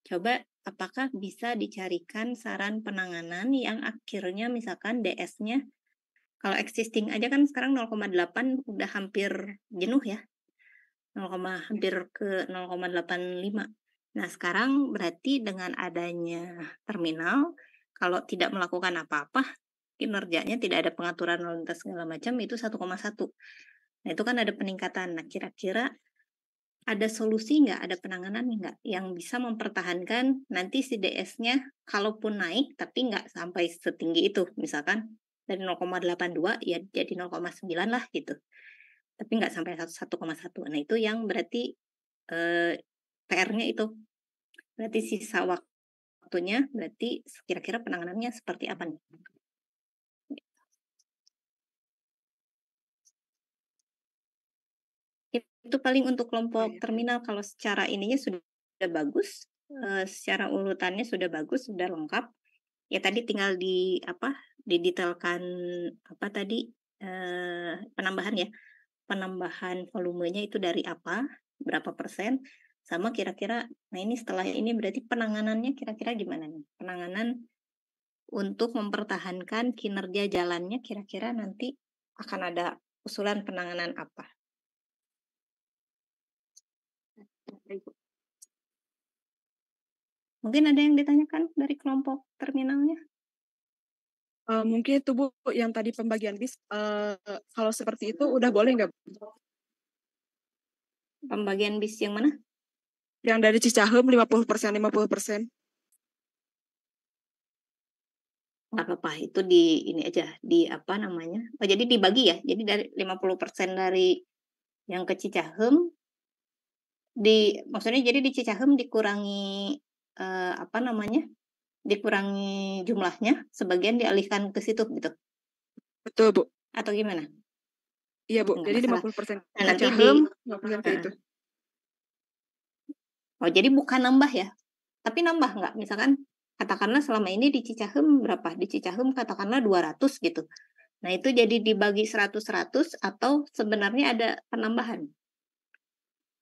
Speaker 1: coba apakah bisa dicarikan saran penanganan yang akhirnya misalkan DS-nya, kalau existing aja kan sekarang 0,8 udah hampir jenuh ya. Hampir ke 0,85. Nah, sekarang berarti dengan adanya terminal, kalau tidak melakukan apa-apa, kinerjanya tidak ada pengaturan lalu lintas segala macam, itu 1,1. Nah, itu kan ada peningkatan. Nah, kira-kira ada solusi nggak, ada penanganan nggak yang bisa mempertahankan nanti si DS-nya kalaupun naik, tapi nggak sampai setinggi itu. Misalkan dari 0,82 ya jadi 0,9 lah gitu. Tapi nggak sampai 1,1. Nah, itu yang berarti PR-nya itu. Berarti sisa waktunya, berarti kira-kira penanganannya seperti apa nih? Itu paling untuk kelompok terminal, kalau secara ininya sudah bagus, secara urutannya sudah bagus, sudah lengkap. Ya tadi tinggal didetailkan penambahan ya. Penambahan volumenya itu dari apa, berapa persen, sama kira-kira, nah ini setelah ini berarti penanganannya kira-kira gimana nih? Penanganan untuk mempertahankan kinerja jalannya kira-kira nanti akan ada usulan penanganan apa? Mungkin ada yang ditanyakan dari kelompok terminalnya?
Speaker 5: Mungkin itu, Bu, yang tadi pembagian bis, kalau seperti itu udah boleh nggak, Bu?
Speaker 1: Pembagian bis yang mana?
Speaker 5: Yang dari Cicahem 50%, 50%.
Speaker 1: Nggak apa-apa, itu ini aja, jadi dibagi ya, jadi dari 50% dari yang ke Cicahem, maksudnya jadi di Cicahem dikurangi, dikurangi jumlahnya, sebagian dialihkan ke situ gitu?
Speaker 5: Betul, Bu.
Speaker 1: Atau gimana?
Speaker 5: Iya, Bu,
Speaker 1: Nggak
Speaker 5: jadi
Speaker 1: masalah.
Speaker 5: 50%
Speaker 1: Nah, nanti
Speaker 5: Cicahem, 50% ke itu.
Speaker 1: Oh, jadi bukan nambah ya? Tapi nambah nggak? Misalkan katakanlah selama ini di Cicahem berapa? Di Cicahem katakanlah 200 gitu. Nah, itu jadi dibagi 100-100 atau sebenarnya ada penambahan?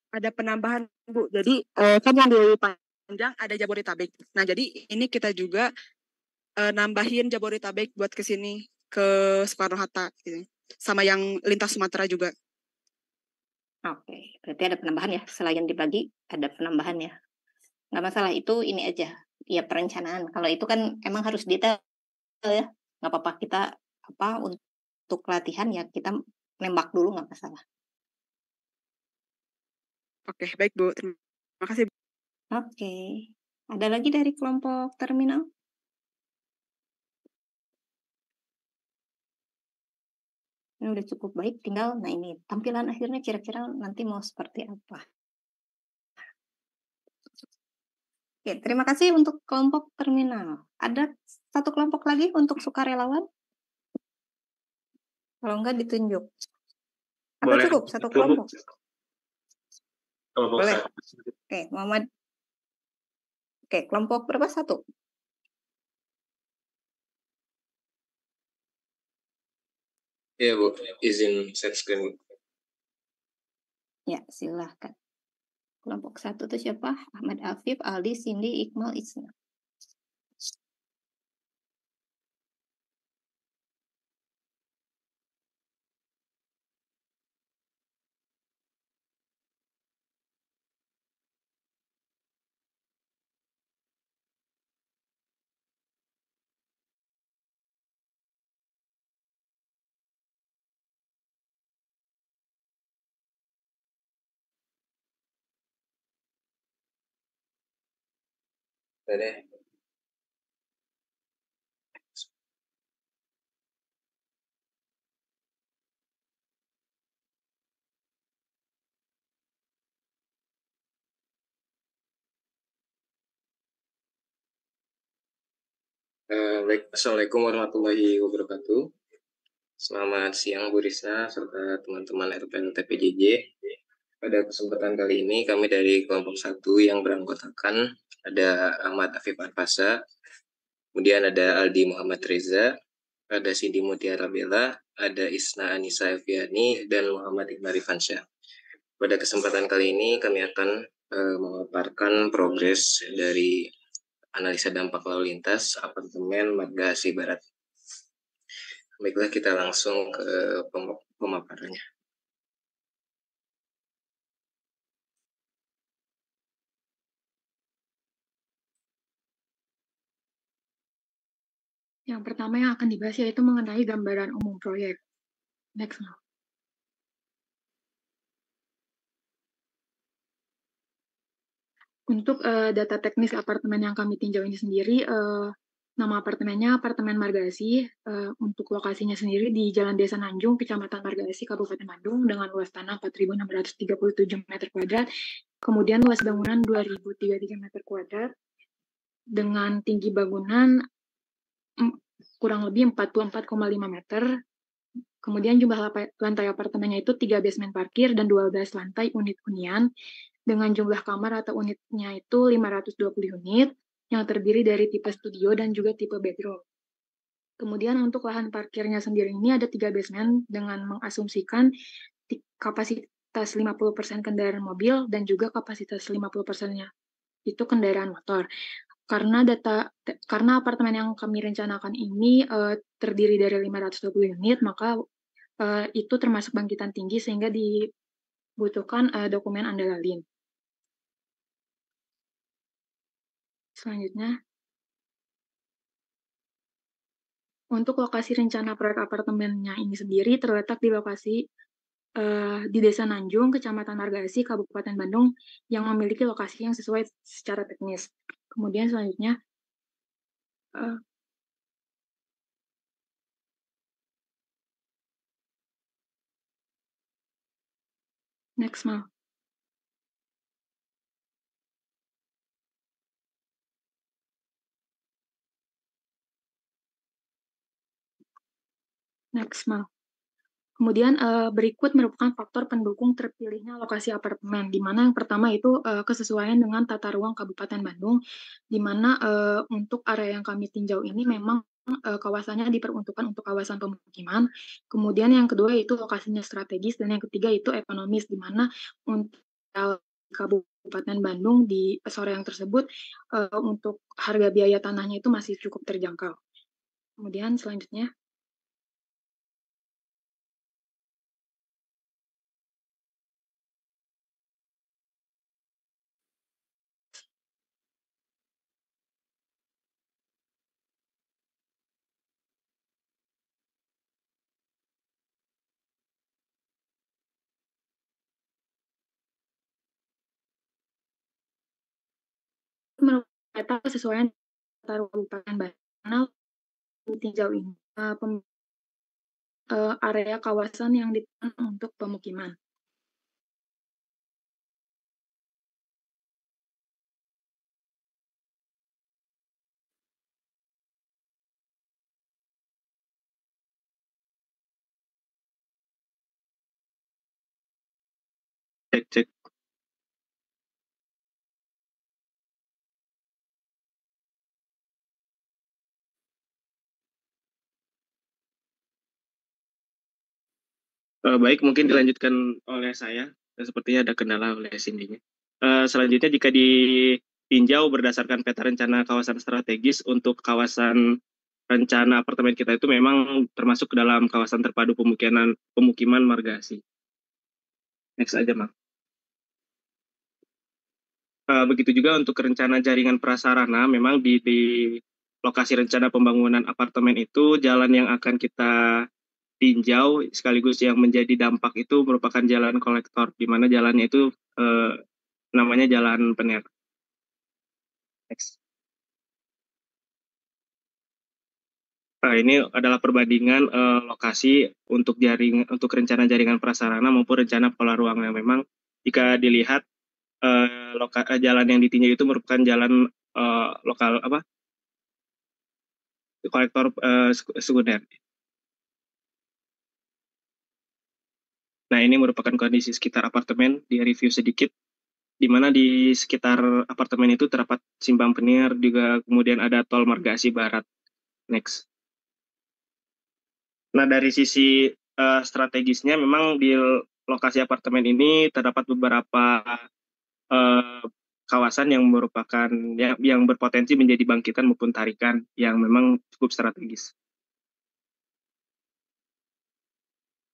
Speaker 5: Ada penambahan, Bu. Jadi kan yang di panjang ada Jabodetabek. Nah, jadi ini kita juga nambahin Jabodetabek buat ke sini, ke Soekarno-Hatta gitu. Sama yang lintas Sumatera juga.
Speaker 1: Oke, berarti ada penambahan ya, selain dibagi ada penambahan ya. Nggak masalah, itu ini aja, ya perencanaan. Kalau itu kan emang harus detail ya, nggak apa-apa, kita untuk latihan ya kita nembak dulu nggak masalah.
Speaker 5: Oke, baik, Bu. Terima kasih, Bu.
Speaker 1: Oke, ada lagi dari kelompok terminal? Ini udah cukup baik, tinggal, nah ini tampilan akhirnya kira-kira nanti mau seperti apa. Oke, terima kasih untuk kelompok terminal. Ada satu kelompok lagi untuk sukarelawan? Kalau enggak ditunjuk. Atau
Speaker 2: Boleh.
Speaker 1: cukup satu kelompok?
Speaker 2: Kelompok
Speaker 1: Boleh.
Speaker 2: satu.
Speaker 1: Oke, Muhammad. Oke, kelompok berapa? Satu?
Speaker 12: Iya Bu, izin share screen Bu.
Speaker 1: Ya, silahkan. Kelompok 1 itu siapa? Ahmad Afif, Aldi, Cindy, Iqmal, Isna.
Speaker 12: Udah. Baik, Assalamualaikum warahmatullahi wabarakatuh. Selamat siang Bu Risna serta teman-teman RPLT PJJ. Pada kesempatan kali ini kami dari kelompok 1 yang beranggotakan ada Ahmad Afif Anfasa, kemudian ada Aldi Muhammad Reza, ada Cindy Mutiara Bella, ada Isna Anissa Eviani, dan Muhammad Iqbal Rifansyah. Pada kesempatan kali ini kami akan memaparkan progres dari analisa dampak lalu lintas apartemen Marga Asih Barat. Baiklah, kita langsung ke pemaparannya.
Speaker 10: Yang pertama yang akan dibahas yaitu mengenai gambaran umum proyek. Next. Untuk data teknis apartemen yang kami tinjau ini sendiri, nama apartemennya Apartemen Marga Asih. Untuk lokasinya sendiri di Jalan Desa Nanjung, Kecamatan Marga Asih, Kabupaten Bandung, dengan luas tanah 4.637 meter kuadrat, kemudian luas bangunan 2.033 meter kuadrat, dengan tinggi bangunan kurang lebih 44,5 meter. Kemudian jumlah lantai apartemennya itu 3 basement parkir dan 12 lantai unit hunian, dengan jumlah kamar atau unitnya itu 520 unit, yang terdiri dari tipe studio dan juga tipe bedroom. Kemudian untuk lahan parkirnya sendiri ini ada 3 basement dengan mengasumsikan kapasitas 50% kendaraan mobil dan juga kapasitas 50%-nya itu kendaraan motor. Karena apartemen yang kami rencanakan ini terdiri dari 520 unit, maka itu termasuk bangkitan tinggi sehingga dibutuhkan dokumen andalalin. Selanjutnya, untuk lokasi rencana proyek apartemennya ini sendiri terletak di lokasi di Desa Nanjung, Kecamatan Marga Asih, Kabupaten Bandung, yang memiliki lokasi yang sesuai secara teknis. Kemudian selanjutnya, next, Mal. Next, Mal. Kemudian berikut merupakan faktor pendukung terpilihnya lokasi apartemen, di mana yang pertama itu kesesuaian dengan tata ruang Kabupaten Bandung, di mana untuk area yang kami tinjau ini memang kawasannya diperuntukkan untuk kawasan pemukiman. Kemudian yang kedua itu lokasinya strategis, dan yang ketiga itu ekonomis, di mana untuk Kabupaten Bandung di sore yang tersebut untuk harga biaya tanahnya itu masih cukup terjangkau. Kemudian selanjutnya, merupakan kesesuaian tata ruang Kabupaten Bandung tinjau ini area kawasan yang ditentukan untuk pemukiman.
Speaker 11: Cek.
Speaker 13: Baik, mungkin dilanjutkan oleh saya. Sepertinya ada kendala oleh Cindy-nya. Selanjutnya jika ditinjau berdasarkan peta rencana kawasan strategis untuk kawasan rencana apartemen kita itu memang termasuk ke dalam kawasan terpadu pemukiman Margasi. Next aja, Mang. Begitu juga untuk rencana jaringan prasarana, memang di lokasi rencana pembangunan apartemen itu jalan yang akan kita tinjau sekaligus yang menjadi dampak itu merupakan jalan kolektor, di mana jalannya itu namanya Jalan Pener. Next. Ini adalah perbandingan lokasi untuk rencana jaringan prasarana maupun rencana pola ruang yang memang jika dilihat jalan yang ditinjau itu merupakan jalan lokal kolektor sekunder. Nah, ini merupakan kondisi sekitar apartemen, di review sedikit, di mana di sekitar apartemen itu terdapat simpang Penir, juga kemudian ada tol Margasi Barat. Next. Nah, dari sisi strategisnya memang di lokasi apartemen ini terdapat beberapa kawasan yang merupakan yang berpotensi menjadi bangkitan maupun tarikan yang memang cukup strategis.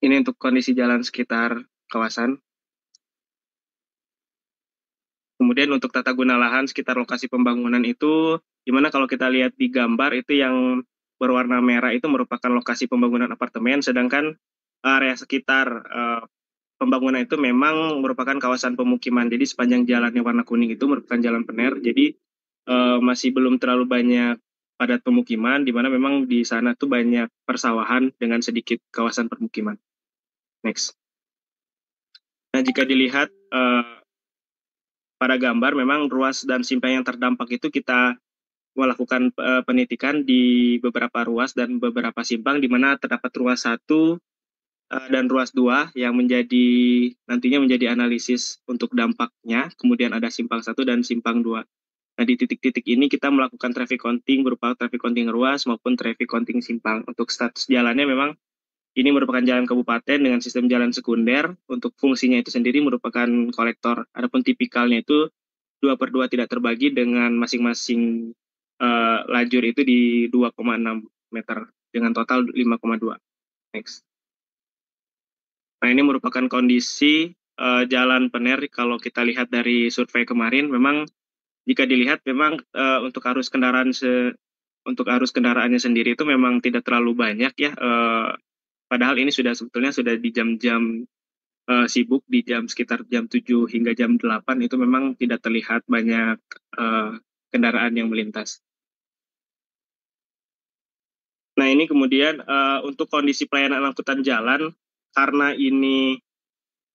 Speaker 13: Ini untuk kondisi jalan sekitar kawasan. Kemudian untuk tata guna lahan sekitar lokasi pembangunan itu, dimana kalau kita lihat di gambar itu yang berwarna merah itu merupakan lokasi pembangunan apartemen, sedangkan area sekitar pembangunan itu memang merupakan kawasan pemukiman. Jadi sepanjang jalannya warna kuning itu merupakan jalan Pener. Jadi masih belum terlalu banyak padat pemukiman, di mana memang di sana tuh banyak persawahan dengan sedikit kawasan permukiman. Next. Nah, jika dilihat pada gambar, memang ruas dan simpang yang terdampak itu kita melakukan penitikan di beberapa ruas dan beberapa simpang, di mana terdapat ruas 1 dan ruas 2 yang nantinya menjadi analisis untuk dampaknya, kemudian ada simpang 1 dan simpang 2. Nah, di titik-titik ini kita melakukan traffic counting berupa traffic counting ruas maupun traffic counting simpang. Untuk status jalannya memang ini merupakan jalan kabupaten dengan sistem jalan sekunder. Untuk fungsinya itu sendiri merupakan kolektor. Adapun tipikalnya itu 2/2 tidak terbagi dengan masing-masing lajur itu di 2,6 meter dengan total 5,2. Next. Nah, ini merupakan kondisi jalan Pener kalau kita lihat dari survei kemarin. Memang jika dilihat memang untuk arus kendaraannya sendiri itu memang tidak terlalu banyak ya. Padahal ini sebetulnya sudah di jam-jam sibuk, di sekitar jam 7 hingga jam 8 itu memang tidak terlihat banyak kendaraan yang melintas. Nah, ini kemudian untuk kondisi pelayanan angkutan jalan, karena ini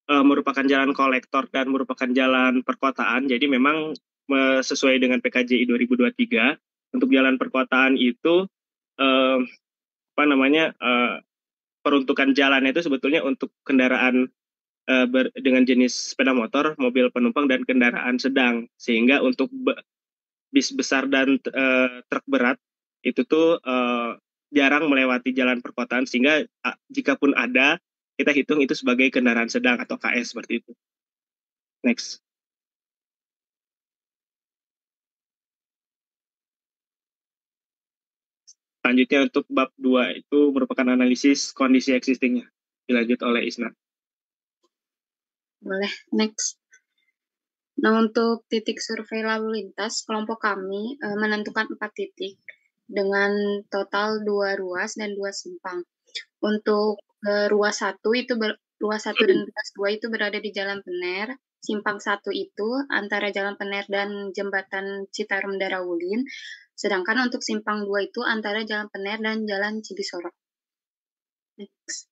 Speaker 13: merupakan jalan kolektor dan merupakan jalan perkotaan, jadi memang sesuai dengan PKJI 2023, untuk jalan perkotaan itu peruntukan jalan itu sebetulnya untuk kendaraan dengan jenis sepeda motor, mobil penumpang, dan kendaraan sedang. Sehingga untuk bis besar dan truk berat itu tuh jarang melewati jalan perkotaan, sehingga jikapun ada, kita hitung itu sebagai kendaraan sedang atau KS seperti itu. Next. Selanjutnya untuk bab 2 itu merupakan analisis kondisi existingnya. Dilanjut oleh Isna.
Speaker 14: Boleh, next. Nah, untuk titik survei lalu lintas, kelompok kami menentukan 4 titik dengan total 2 ruas dan 2 simpang. Untuk ruas 1 dan ruas 2 itu berada di Jalan Pener, simpang 1 itu antara Jalan Pener dan Jembatan Citarum Darawulin, sedangkan untuk simpang 2 itu antara Jalan Pener dan Jalan Cibisorok. Next.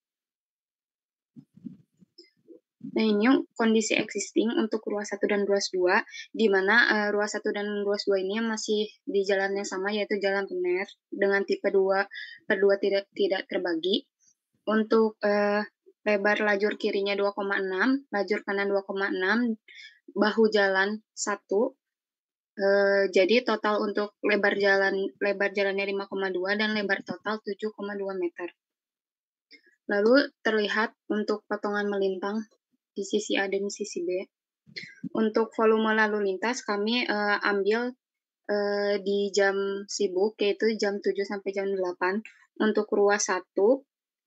Speaker 14: Nah, ini kondisi existing untuk ruas 1 dan ruas 2, di mana ruas 1 dan ruas 2 ini masih di jalan yang sama, yaitu Jalan Pener, dengan tipe 2/2 tidak terbagi. Untuk lebar lajur kirinya 2,6, lajur kanan 2,6, bahu jalan 1. Jadi total untuk lebar jalannya 5,2 dan lebar total 7,2 meter. Lalu terlihat untuk potongan melintang di sisi A dan sisi B. Untuk volume lalu lintas kami ambil di jam sibuk, yaitu jam 7 sampai jam 8. Untuk ruas 1,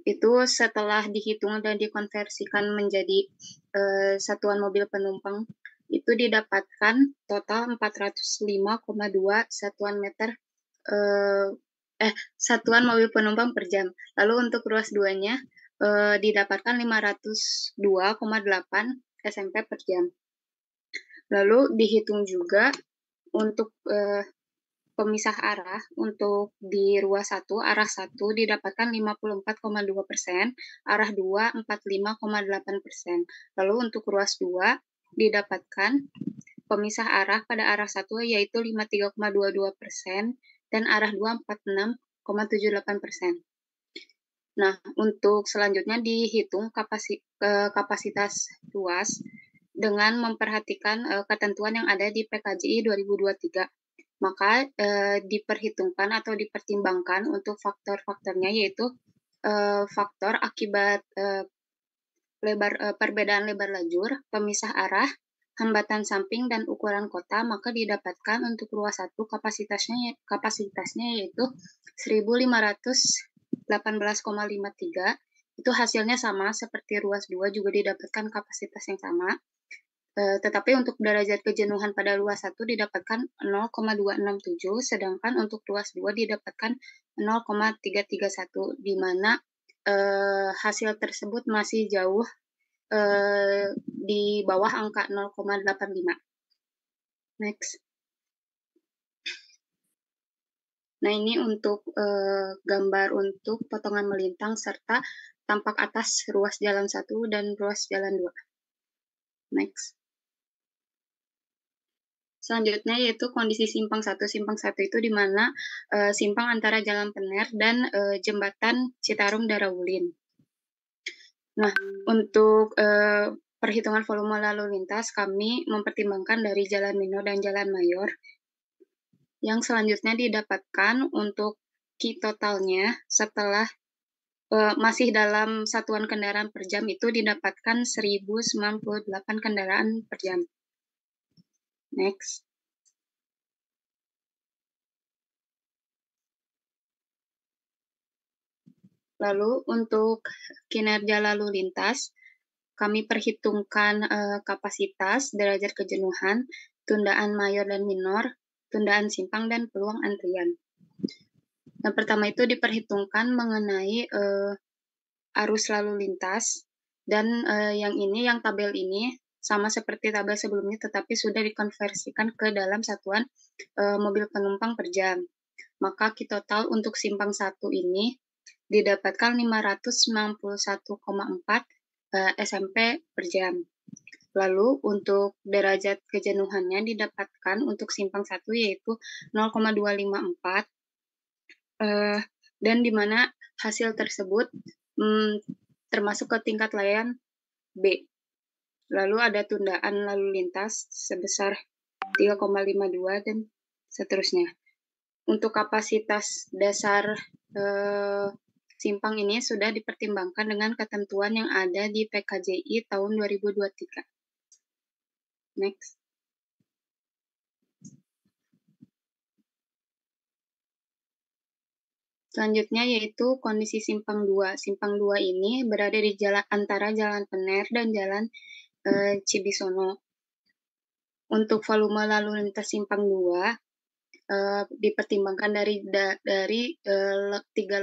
Speaker 14: itu setelah dihitung dan dikonversikan menjadi satuan mobil penumpang, itu didapatkan total 405,2 satuan mobil penumpang per jam. Lalu untuk ruas 2-nya didapatkan 502,8 SMP per jam. Lalu dihitung juga untuk pemisah arah, untuk di ruas 1, arah 1 didapatkan 54,2%, arah 2 45,8%. Lalu untuk ruas 2 didapatkan pemisah arah pada arah 1 yaitu 53,22% dan arah 2 46,78%. Nah, untuk selanjutnya dihitung kapasitas ruas dengan memperhatikan ketentuan yang ada di PKJI 2023. Maka diperhitungkan atau dipertimbangkan untuk faktor-faktornya, yaitu faktor akibat perbedaan lebar lajur, pemisah arah, hambatan samping, dan ukuran kota. Maka didapatkan untuk ruas 1 kapasitasnya yaitu 1.518,53. Itu hasilnya sama seperti ruas 2, juga didapatkan kapasitas yang sama. Tetapi untuk derajat kejenuhan pada ruas 1 didapatkan 0,267, sedangkan untuk ruas 2 didapatkan 0,331, di mana hasil tersebut masih jauh di bawah angka 0,85. Next. Nah, ini untuk gambar untuk potongan melintang serta tampak atas ruas jalan 1 dan ruas jalan 2. Next. Selanjutnya yaitu kondisi simpang 1. Simpang 1 itu di mana simpang antara Jalan Pener dan Jembatan Citarum Darawulin. Nah, untuk perhitungan volume lalu lintas kami mempertimbangkan dari Jalan Minor dan Jalan Mayor. Yang selanjutnya didapatkan untuk key totalnya setelah masih dalam satuan kendaraan per jam itu didapatkan 1098 kendaraan per jam. Next. Lalu untuk kinerja lalu lintas, kami perhitungkan kapasitas, derajat kejenuhan, tundaan mayor dan minor, tundaan simpang, dan peluang antrian. Yang pertama itu diperhitungkan mengenai arus lalu lintas, dan yang tabel ini sama seperti tabel sebelumnya, tetapi sudah dikonversikan ke dalam satuan mobil penumpang per jam. Maka key total untuk simpang 1 ini didapatkan 591,4 SMP per jam. Lalu untuk derajat kejenuhannya didapatkan untuk simpang 1 yaitu 0,254, dan di mana hasil tersebut termasuk ke tingkat layan B. Lalu ada tundaan lalu lintas sebesar 3,52 dan seterusnya. Untuk kapasitas dasar simpang ini sudah dipertimbangkan dengan ketentuan yang ada di PKJI tahun 2023. Next. Selanjutnya yaitu kondisi simpang 2. Simpang 2 ini berada di antara Jalan Pener dan Jalan Cibisono. Untuk volume lalu lintas simpang 2 dipertimbangkan dari 3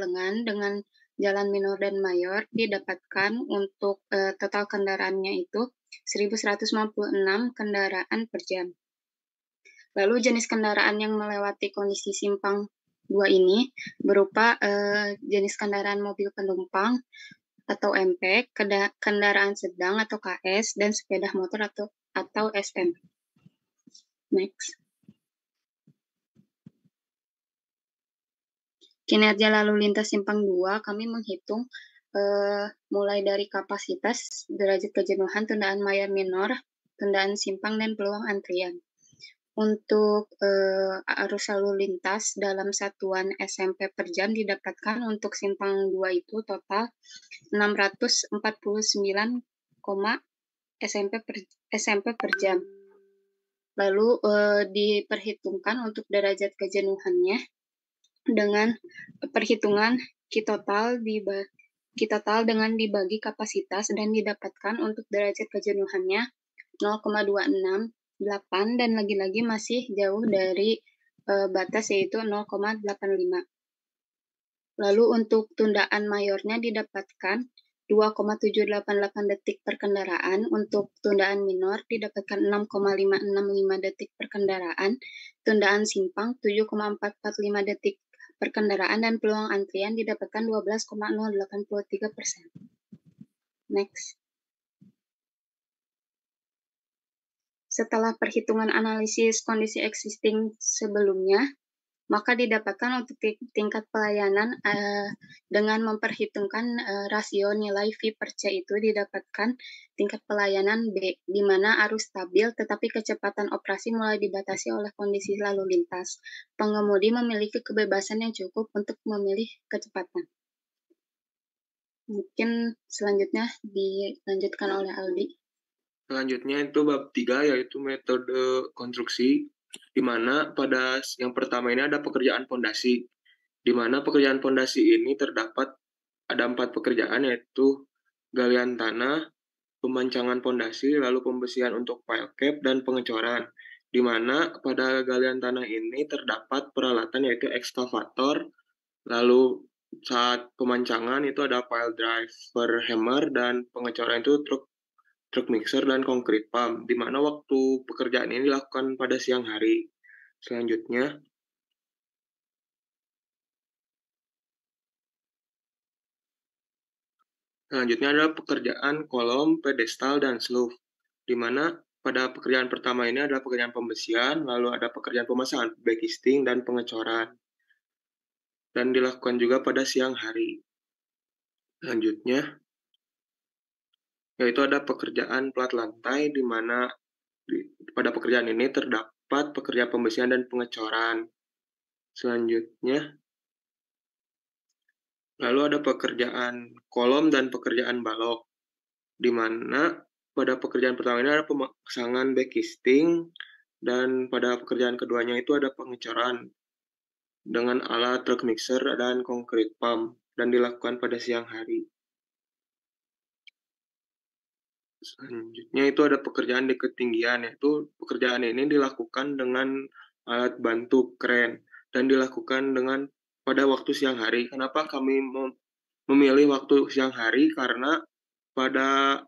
Speaker 14: lengan dengan Jalan Minor dan Mayor, didapatkan untuk total kendaraannya itu 1.156 kendaraan per jam. Lalu jenis kendaraan yang melewati kondisi simpang 2 ini berupa jenis kendaraan mobil penumpang atau MP, kendaraan sedang atau KS, dan sepeda motor atau SM. Next. Kinerja lalu lintas simpang 2 kami menghitung mulai dari kapasitas, derajat kejenuhan, tundaan mayor minor, tundaan simpang, dan peluang antrian. Untuk arus lalu lintas dalam satuan SMP per jam didapatkan untuk simpang 2 itu total 649, SMP per jam. Lalu diperhitungkan untuk derajat kejenuhannya dengan perhitungan Q total dengan dibagi kapasitas dan didapatkan untuk derajat kejenuhannya 0,268 dan lagi-lagi masih jauh dari batas yaitu 0,85. Lalu untuk tundaan mayornya didapatkan 2,788 detik per kendaraan, untuk tundaan minor didapatkan 6,565 detik per kendaraan, tundaan simpang 7,445 detik per kendaraan, dan peluang antrian didapatkan 12,083%. Next. Setelah perhitungan analisis kondisi existing sebelumnya, maka didapatkan untuk tingkat pelayanan dengan memperhitungkan rasio nilai V per C itu didapatkan tingkat pelayanan B, di mana arus stabil tetapi kecepatan operasi mulai dibatasi oleh kondisi lalu lintas. Pengemudi memiliki kebebasan yang cukup untuk memilih kecepatan. Mungkin selanjutnya dilanjutkan oleh Aldi.
Speaker 6: Selanjutnya itu bab 3 yaitu metode konstruksi, di mana pada yang pertama ini ada pekerjaan pondasi, di mana pekerjaan pondasi ini terdapat ada 4 pekerjaan yaitu galian tanah, pemancangan pondasi, lalu pembersihan untuk pile cap dan pengecoran. Di mana pada galian tanah ini terdapat peralatan yaitu ekskavator, lalu saat pemancangan itu ada pile driver hammer, dan pengecoran itu truk mixer dan concrete pump, di mana waktu pekerjaan ini dilakukan pada siang hari. Selanjutnya adalah pekerjaan kolom, pedestal, dan slope, di mana pada pekerjaan pertama ini adalah pekerjaan pembersihan, lalu ada pekerjaan pemasangan, backisting, dan pengecoran, dan dilakukan juga pada siang hari. Selanjutnya yaitu ada pekerjaan plat lantai, di mana pada pekerjaan ini terdapat pekerjaan pembersihan dan pengecoran. Selanjutnya, lalu ada pekerjaan kolom dan pekerjaan balok, di mana pada pekerjaan pertama ini ada pemasangan backisting, dan pada pekerjaan keduanya itu ada pengecoran dengan alat truk mixer dan concrete pump, dan dilakukan pada siang hari. Selanjutnya itu ada pekerjaan di ketinggian, yaitu pekerjaan ini dilakukan dengan alat bantu kren dan dilakukan pada waktu siang hari. Kenapa kami memilih waktu siang hari? Karena pada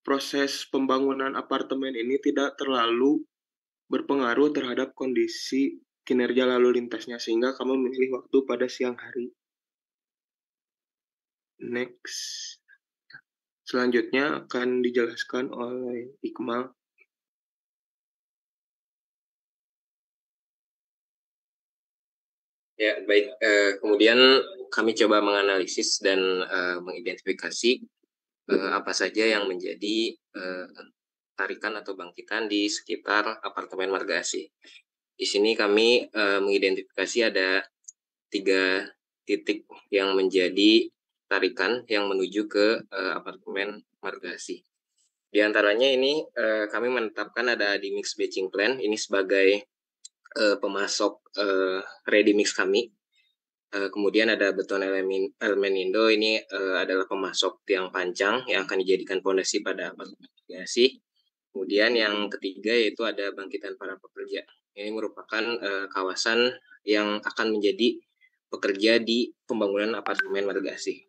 Speaker 6: proses pembangunan apartemen ini tidak terlalu berpengaruh terhadap kondisi kinerja lalu lintasnya, sehingga kami memilih waktu pada siang hari. Next. Selanjutnya akan dijelaskan oleh Iqmal.
Speaker 12: Ya, baik. Kemudian kami coba menganalisis dan mengidentifikasi apa saja yang menjadi tarikan atau bangkitan di sekitar apartemen Marga Asih. Di sini kami mengidentifikasi ada 3 titik yang menjadi tarikan yang menuju ke apartemen Marga Asih. Di antaranya ini kami menetapkan ada di mix batching plan ini sebagai pemasok ready mix kami. Kemudian ada beton elemen Indo, ini adalah pemasok tiang panjang yang akan dijadikan pondasi pada apartemen Marga Asih. Kemudian yang ketiga yaitu ada bangkitan para pekerja. Ini merupakan kawasan yang akan menjadi pekerja di pembangunan apartemen Marga Asih.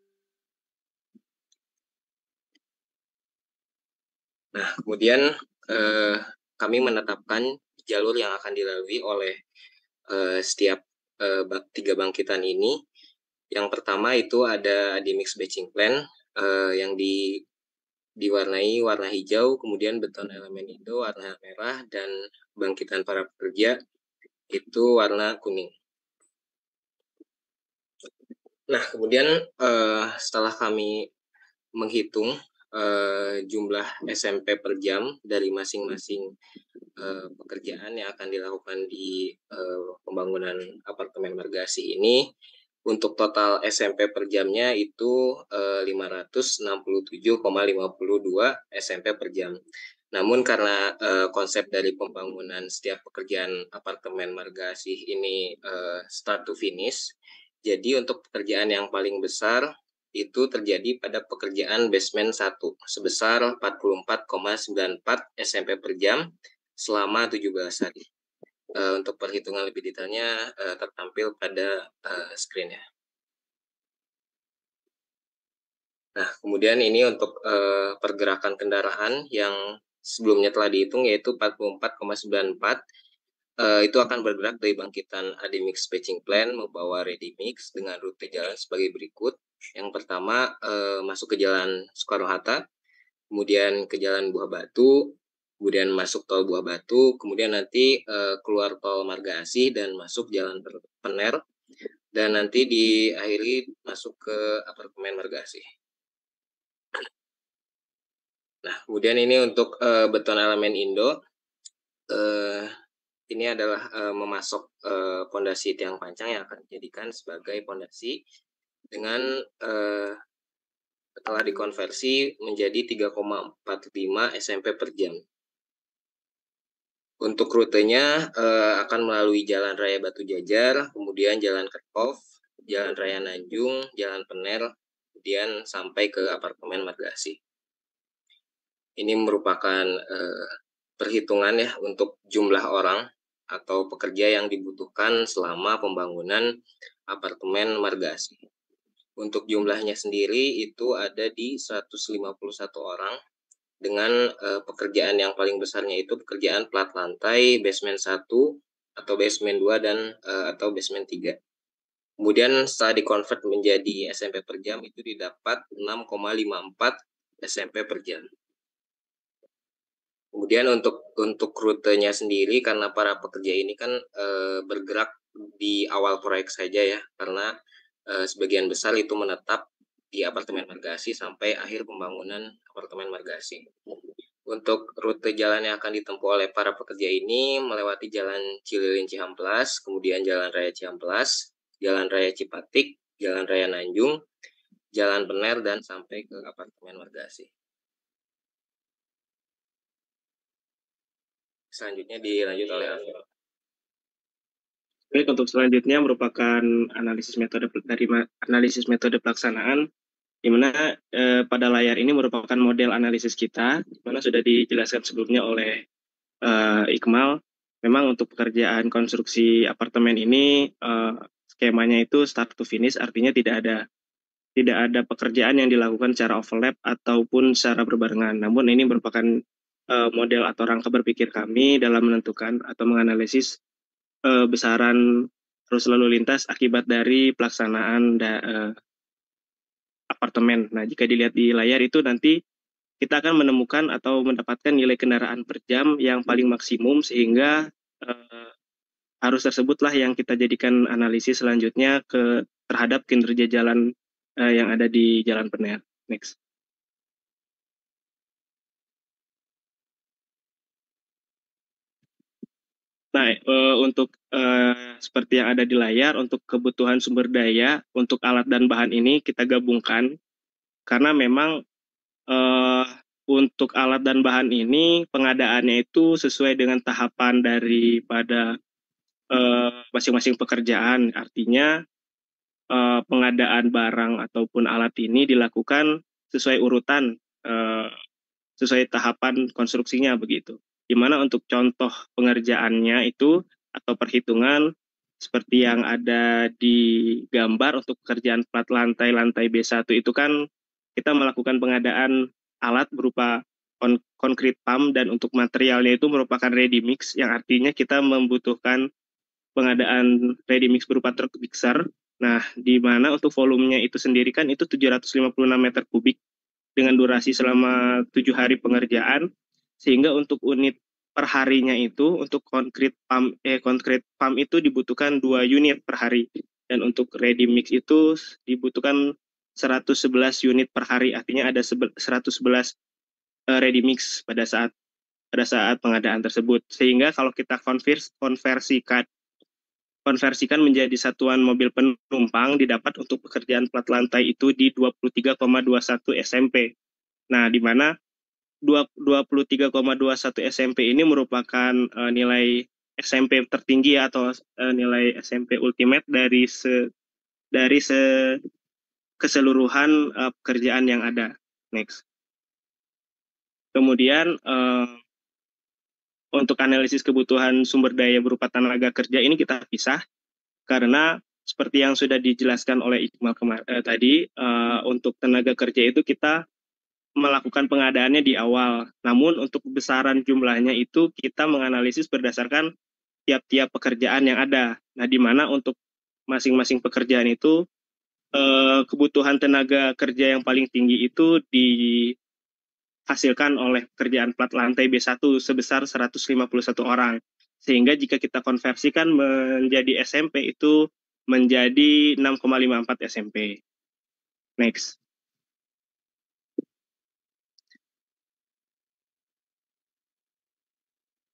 Speaker 12: Nah, kemudian kami menetapkan jalur yang akan dilalui oleh setiap 3 bangkitan ini. Yang pertama itu ada di mix batching plan yang diwarnai warna hijau, kemudian beton elemen Indo warna merah, dan bangkitan para pekerja itu warna kuning. Nah, kemudian setelah kami menghitung jumlah SMP per jam dari masing-masing pekerjaan yang akan dilakukan di pembangunan apartemen Margasi ini. Untuk total SMP per jamnya itu 567,52 SMP per jam. Namun karena konsep dari pembangunan setiap pekerjaan apartemen Margasi ini start to finish, jadi untuk pekerjaan yang paling besar itu terjadi pada pekerjaan basement 1 sebesar 44,94 SMP per jam selama 17 hari. Untuk perhitungan lebih detailnya tertampil pada screen-nya. Nah, kemudian ini untuk pergerakan kendaraan yang sebelumnya telah dihitung yaitu 44,94 itu akan bergerak dari bangkitan Adimix Patching Plant membawa Ready Mix dengan rute jalan sebagai berikut. Yang pertama masuk ke Jalan Soekarno-Hatta, kemudian ke Jalan Buah Batu, kemudian masuk tol Buah Batu, kemudian nanti keluar tol Margasi dan masuk Jalan Pener, dan nanti diakhiri masuk ke apartemen Margasi. Nah, kemudian ini untuk beton elemen Indo, ini adalah memasok pondasi tiang pancang yang akan dijadikan sebagai pondasi dengan telah dikonversi menjadi 3,45 SMP per jam. Untuk rutenya akan melalui Jalan Raya Batu Jajar, kemudian Jalan Kerkov, Jalan Raya Nanjung, Jalan Pener, kemudian sampai ke apartemen Margasi. Ini merupakan perhitungan ya untuk jumlah orang atau pekerja yang dibutuhkan selama pembangunan apartemen Margasi. Untuk jumlahnya sendiri itu ada di 151 orang dengan pekerjaan yang paling besarnya itu pekerjaan plat lantai basement 1 atau basement 2 dan atau basement 3. Kemudian setelah dikonvert menjadi SMP per jam itu didapat 6,54 SMP per jam. Kemudian untuk rutenya sendiri karena para pekerja ini kan bergerak di awal proyek saja ya, karena sebagian besar itu menetap di apartemen Margasi sampai akhir pembangunan apartemen Margasi. Untuk rute jalan yang akan ditempuh oleh para pekerja ini melewati Jalan Cililin Cihamplas, kemudian Jalan Raya Cihamplas, Jalan Raya Cipatik, Jalan Raya Nanjung, Jalan Pener, dan sampai ke apartemen Margasi. Selanjutnya dilanjut oleh Afil.
Speaker 13: Baik, untuk selanjutnya merupakan analisis metode pelaksanaan, di mana pada layar ini merupakan model analisis kita, di mana sudah dijelaskan sebelumnya oleh Iqmal. Memang untuk pekerjaan konstruksi apartemen ini skemanya itu start to finish, artinya tidak ada pekerjaan yang dilakukan secara overlap ataupun secara berbarengan. Namun ini merupakan model atau rangka berpikir kami dalam menentukan atau menganalisis besaran arus lalu lintas akibat dari pelaksanaan apartemen. Nah, jika dilihat di layar itu nanti kita akan menemukan atau mendapatkan nilai kendaraan per jam yang paling maksimum, sehingga arus tersebutlah yang kita jadikan analisis selanjutnya terhadap kinerja jalan yang ada di Jalan Pener. Next. Nah, untuk seperti yang ada di layar, untuk kebutuhan sumber daya, untuk alat dan bahan ini kita gabungkan, karena memang untuk alat dan bahan ini pengadaannya itu sesuai dengan tahapan daripada masing-masing pekerjaan. Artinya pengadaan barang ataupun alat ini dilakukan sesuai urutan, sesuai tahapan konstruksinya begitu. Di mana untuk contoh pengerjaannya itu atau perhitungan seperti yang ada di gambar untuk pekerjaan plat lantai B1 itu kan kita melakukan pengadaan alat berupa concrete pump, dan untuk materialnya itu merupakan ready mix, yang artinya kita membutuhkan pengadaan ready mix berupa truk mixer. Nah, di mana untuk volumenya itu sendiri kan itu 756 meter kubik dengan durasi selama 7 hari pengerjaan, sehingga untuk unit per harinya itu untuk concrete pump itu dibutuhkan 2 unit per hari, dan untuk ready mix itu dibutuhkan 111 unit per hari, artinya ada 111 ready mix pada saat pengadaan tersebut. Sehingga kalau kita konversikan menjadi satuan mobil penumpang didapat untuk pekerjaan plat lantai itu di 23,21 SMP. Nah, di mana 23,21 SMP ini merupakan nilai SMP tertinggi atau nilai SMP ultimate dari keseluruhan pekerjaan yang ada. Next. Kemudian untuk analisis kebutuhan sumber daya berupa tenaga kerja ini kita pisah karena seperti yang sudah dijelaskan oleh Iqmal tadi, untuk tenaga kerja itu kita melakukan pengadaannya di awal. Namun untuk besaran jumlahnya itu kita menganalisis berdasarkan tiap-tiap pekerjaan yang ada. Nah, di mana untuk masing-masing pekerjaan itu kebutuhan tenaga kerja yang paling tinggi itu dihasilkan oleh pekerjaan plat lantai B1 sebesar 151 orang. Sehingga jika kita konversikan menjadi SMP itu menjadi 6,54 SMP. Next.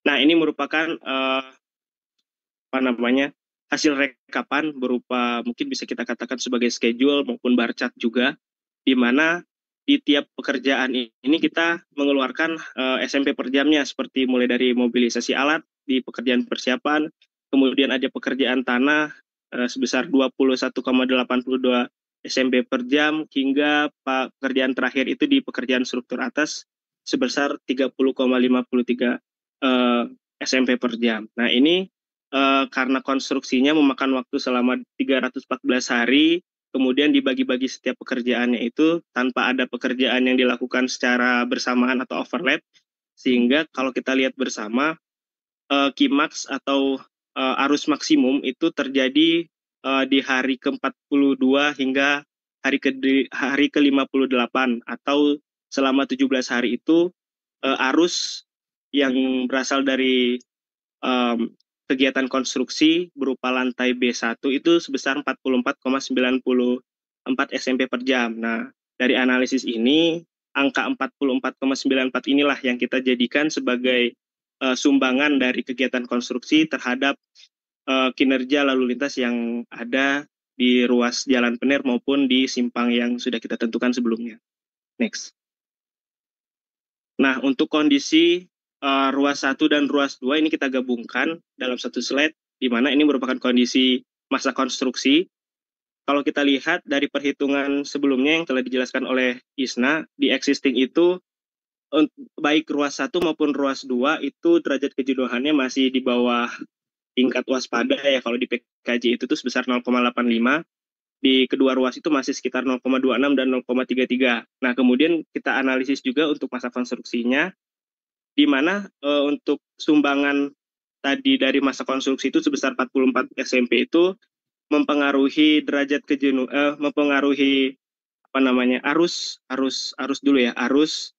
Speaker 13: Nah, ini merupakan hasil rekapan berupa mungkin bisa kita katakan sebagai schedule maupun bar chart juga, di mana di tiap pekerjaan ini kita mengeluarkan SMP per jamnya, seperti mulai dari mobilisasi alat di pekerjaan persiapan, kemudian ada pekerjaan tanah sebesar 21,82 SMP per jam, hingga pekerjaan terakhir itu di pekerjaan struktur atas sebesar 30,53 SMP per jam. Nah, ini karena konstruksinya memakan waktu selama 314 hari, kemudian dibagi-bagi setiap pekerjaannya itu tanpa ada pekerjaan yang dilakukan secara bersamaan atau overlap, sehingga kalau kita lihat bersama, Qmax atau arus maksimum itu terjadi di hari ke-42 hingga hari ke-58, atau selama 17 hari itu arus yang berasal dari kegiatan konstruksi berupa lantai B1 itu sebesar 44,94 SMP per jam. Nah, dari analisis ini, angka 44,94 inilah yang kita jadikan sebagai sumbangan dari kegiatan konstruksi terhadap kinerja lalu lintas yang ada di ruas Jalan Pener maupun di simpang yang sudah kita tentukan sebelumnya. Next. Nah, untuk kondisi ruas 1 dan ruas 2 ini kita gabungkan dalam satu slide, di mana ini merupakan kondisi masa konstruksi. Kalau kita lihat dari perhitungan sebelumnya yang telah dijelaskan oleh Isna, di existing itu baik ruas 1 maupun ruas 2 itu derajat kejenuhannya masih di bawah tingkat waspada ya. Kalau di PKJ itu tuh sebesar 0,85, di kedua ruas itu masih sekitar 0,26 dan 0,33. Nah, kemudian kita analisis juga untuk masa konstruksinya, di mana untuk sumbangan tadi dari masa konstruksi itu sebesar 44 SMP itu mempengaruhi derajat mempengaruhi arus dulu ya, arus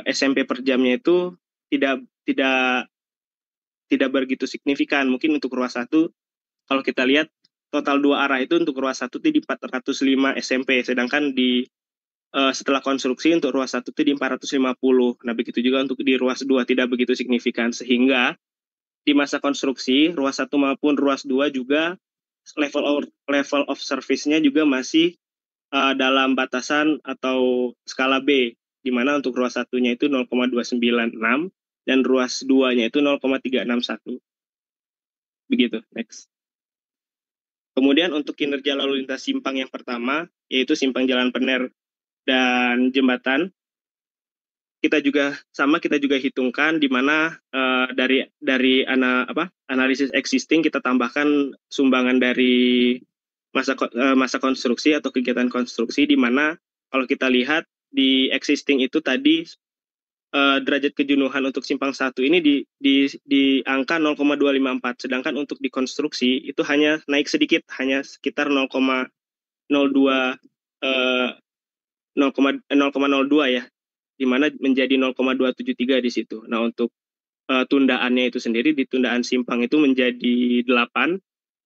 Speaker 13: SMP per jamnya itu tidak begitu signifikan. Mungkin untuk ruas 1 kalau kita lihat total 2 arah itu untuk ruas 1 itu di 405 SMP, sedangkan di setelah konstruksi untuk ruas 1 itu di 450. Nah, begitu juga untuk di ruas 2 tidak begitu signifikan, sehingga di masa konstruksi ruas 1 maupun ruas 2 juga level of service-nya juga masih dalam batasan atau skala B, di mana untuk ruas 1-nya itu 0,296 dan ruas 2-nya itu 0,361. Begitu, next. Kemudian untuk kinerja lalu lintas simpang yang pertama, yaitu simpang Jalan Pener dan jembatan, kita juga hitungkan, di mana dari analisis existing kita tambahkan sumbangan dari masa konstruksi atau kegiatan konstruksi, di mana kalau kita lihat di existing itu tadi derajat kejenuhan untuk simpang 1 ini di angka 0,254, sedangkan untuk di konstruksi itu hanya naik sedikit, hanya sekitar 0,02 ya, di mana menjadi 0,273 di situ. Nah, untuk tundaannya itu sendiri, di tundaan simpang itu menjadi 8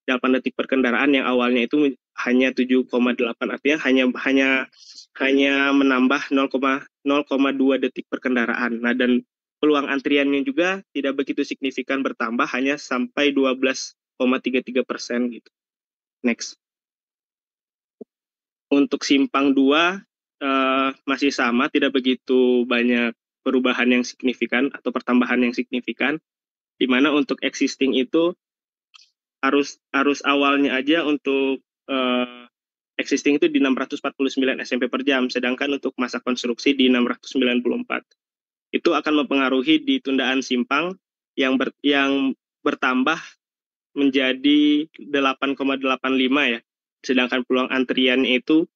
Speaker 13: detik per kendaraan, yang awalnya itu hanya 7,8, artinya hanya menambah 0,2 detik per kendaraan. Nah, dan peluang antriannya juga tidak begitu signifikan bertambah, hanya sampai 12,33% gitu. Next. Untuk simpang 2 masih sama, tidak begitu banyak perubahan yang signifikan atau pertambahan yang signifikan, di mana untuk existing itu arus awalnya aja untuk existing itu di 649 SMP per jam, sedangkan untuk masa konstruksi di 694. Itu akan mempengaruhi ditundaan simpang yang bertambah menjadi 8,85 ya. Sedangkan peluang antriannya itu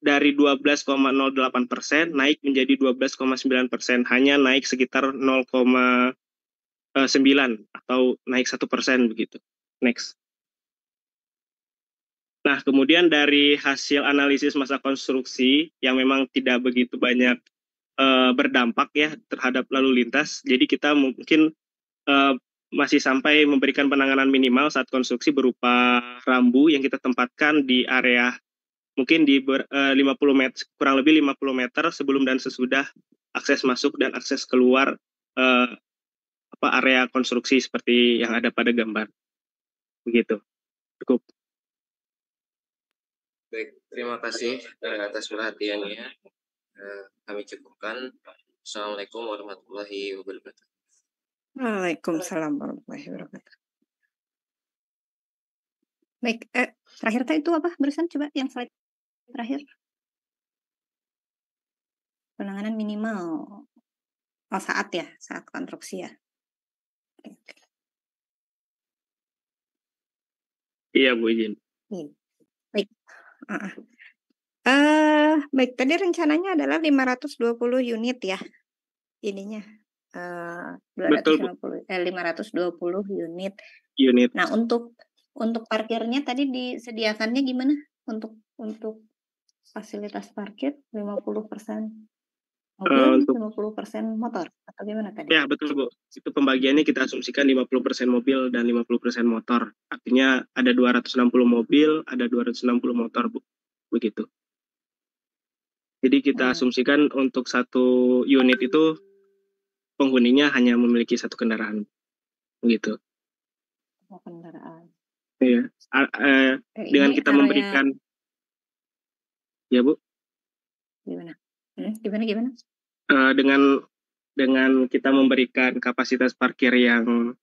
Speaker 13: dari 12,08% naik menjadi 12,9%, hanya naik sekitar 0,9 atau naik 1% begitu. Next. Nah, kemudian dari hasil analisis masa konstruksi yang memang tidak begitu banyak berdampak ya terhadap lalu lintas, jadi kita mungkin masih sampai memberikan penanganan minimal saat konstruksi berupa rambu yang kita tempatkan di area mungkin di 50 meter, kurang lebih 50 meter sebelum dan sesudah akses masuk dan akses keluar area konstruksi seperti yang ada pada gambar. Begitu. Cukup.
Speaker 12: Baik, terima kasih atas perhatiannya. Kami cukupkan. Assalamualaikum warahmatullahi wabarakatuh.
Speaker 1: Waalaikumsalam warahmatullahi wabarakatuh. Baik, terakhir tadi itu apa barusan, coba yang slide terakhir. Penanganan minimal. Oh, saat konstruksi ya. Oke.
Speaker 13: Iya, Bu izin.
Speaker 1: Baik. Baik, tadi rencananya adalah 520 unit ya. Ininya. 520 unit. Nah, untuk parkirnya tadi disediakannya gimana? Untuk fasilitas parkir 50% mobil, 50% motor atau gimana tadi?
Speaker 13: Ya, betul Bu. Itu pembagiannya kita asumsikan 50% mobil dan 50% motor. Artinya ada 260 mobil, ada 260 motor, Bu. Begitu. Jadi kita asumsikan untuk satu unit itu penghuninya hanya memiliki satu kendaraan. Begitu.
Speaker 1: Kendaraan.
Speaker 13: Iya. Dengan kita memberikan ya, Bu.
Speaker 1: Gimana? Gimana?
Speaker 13: Dengan kita memberikan kapasitas parkir yang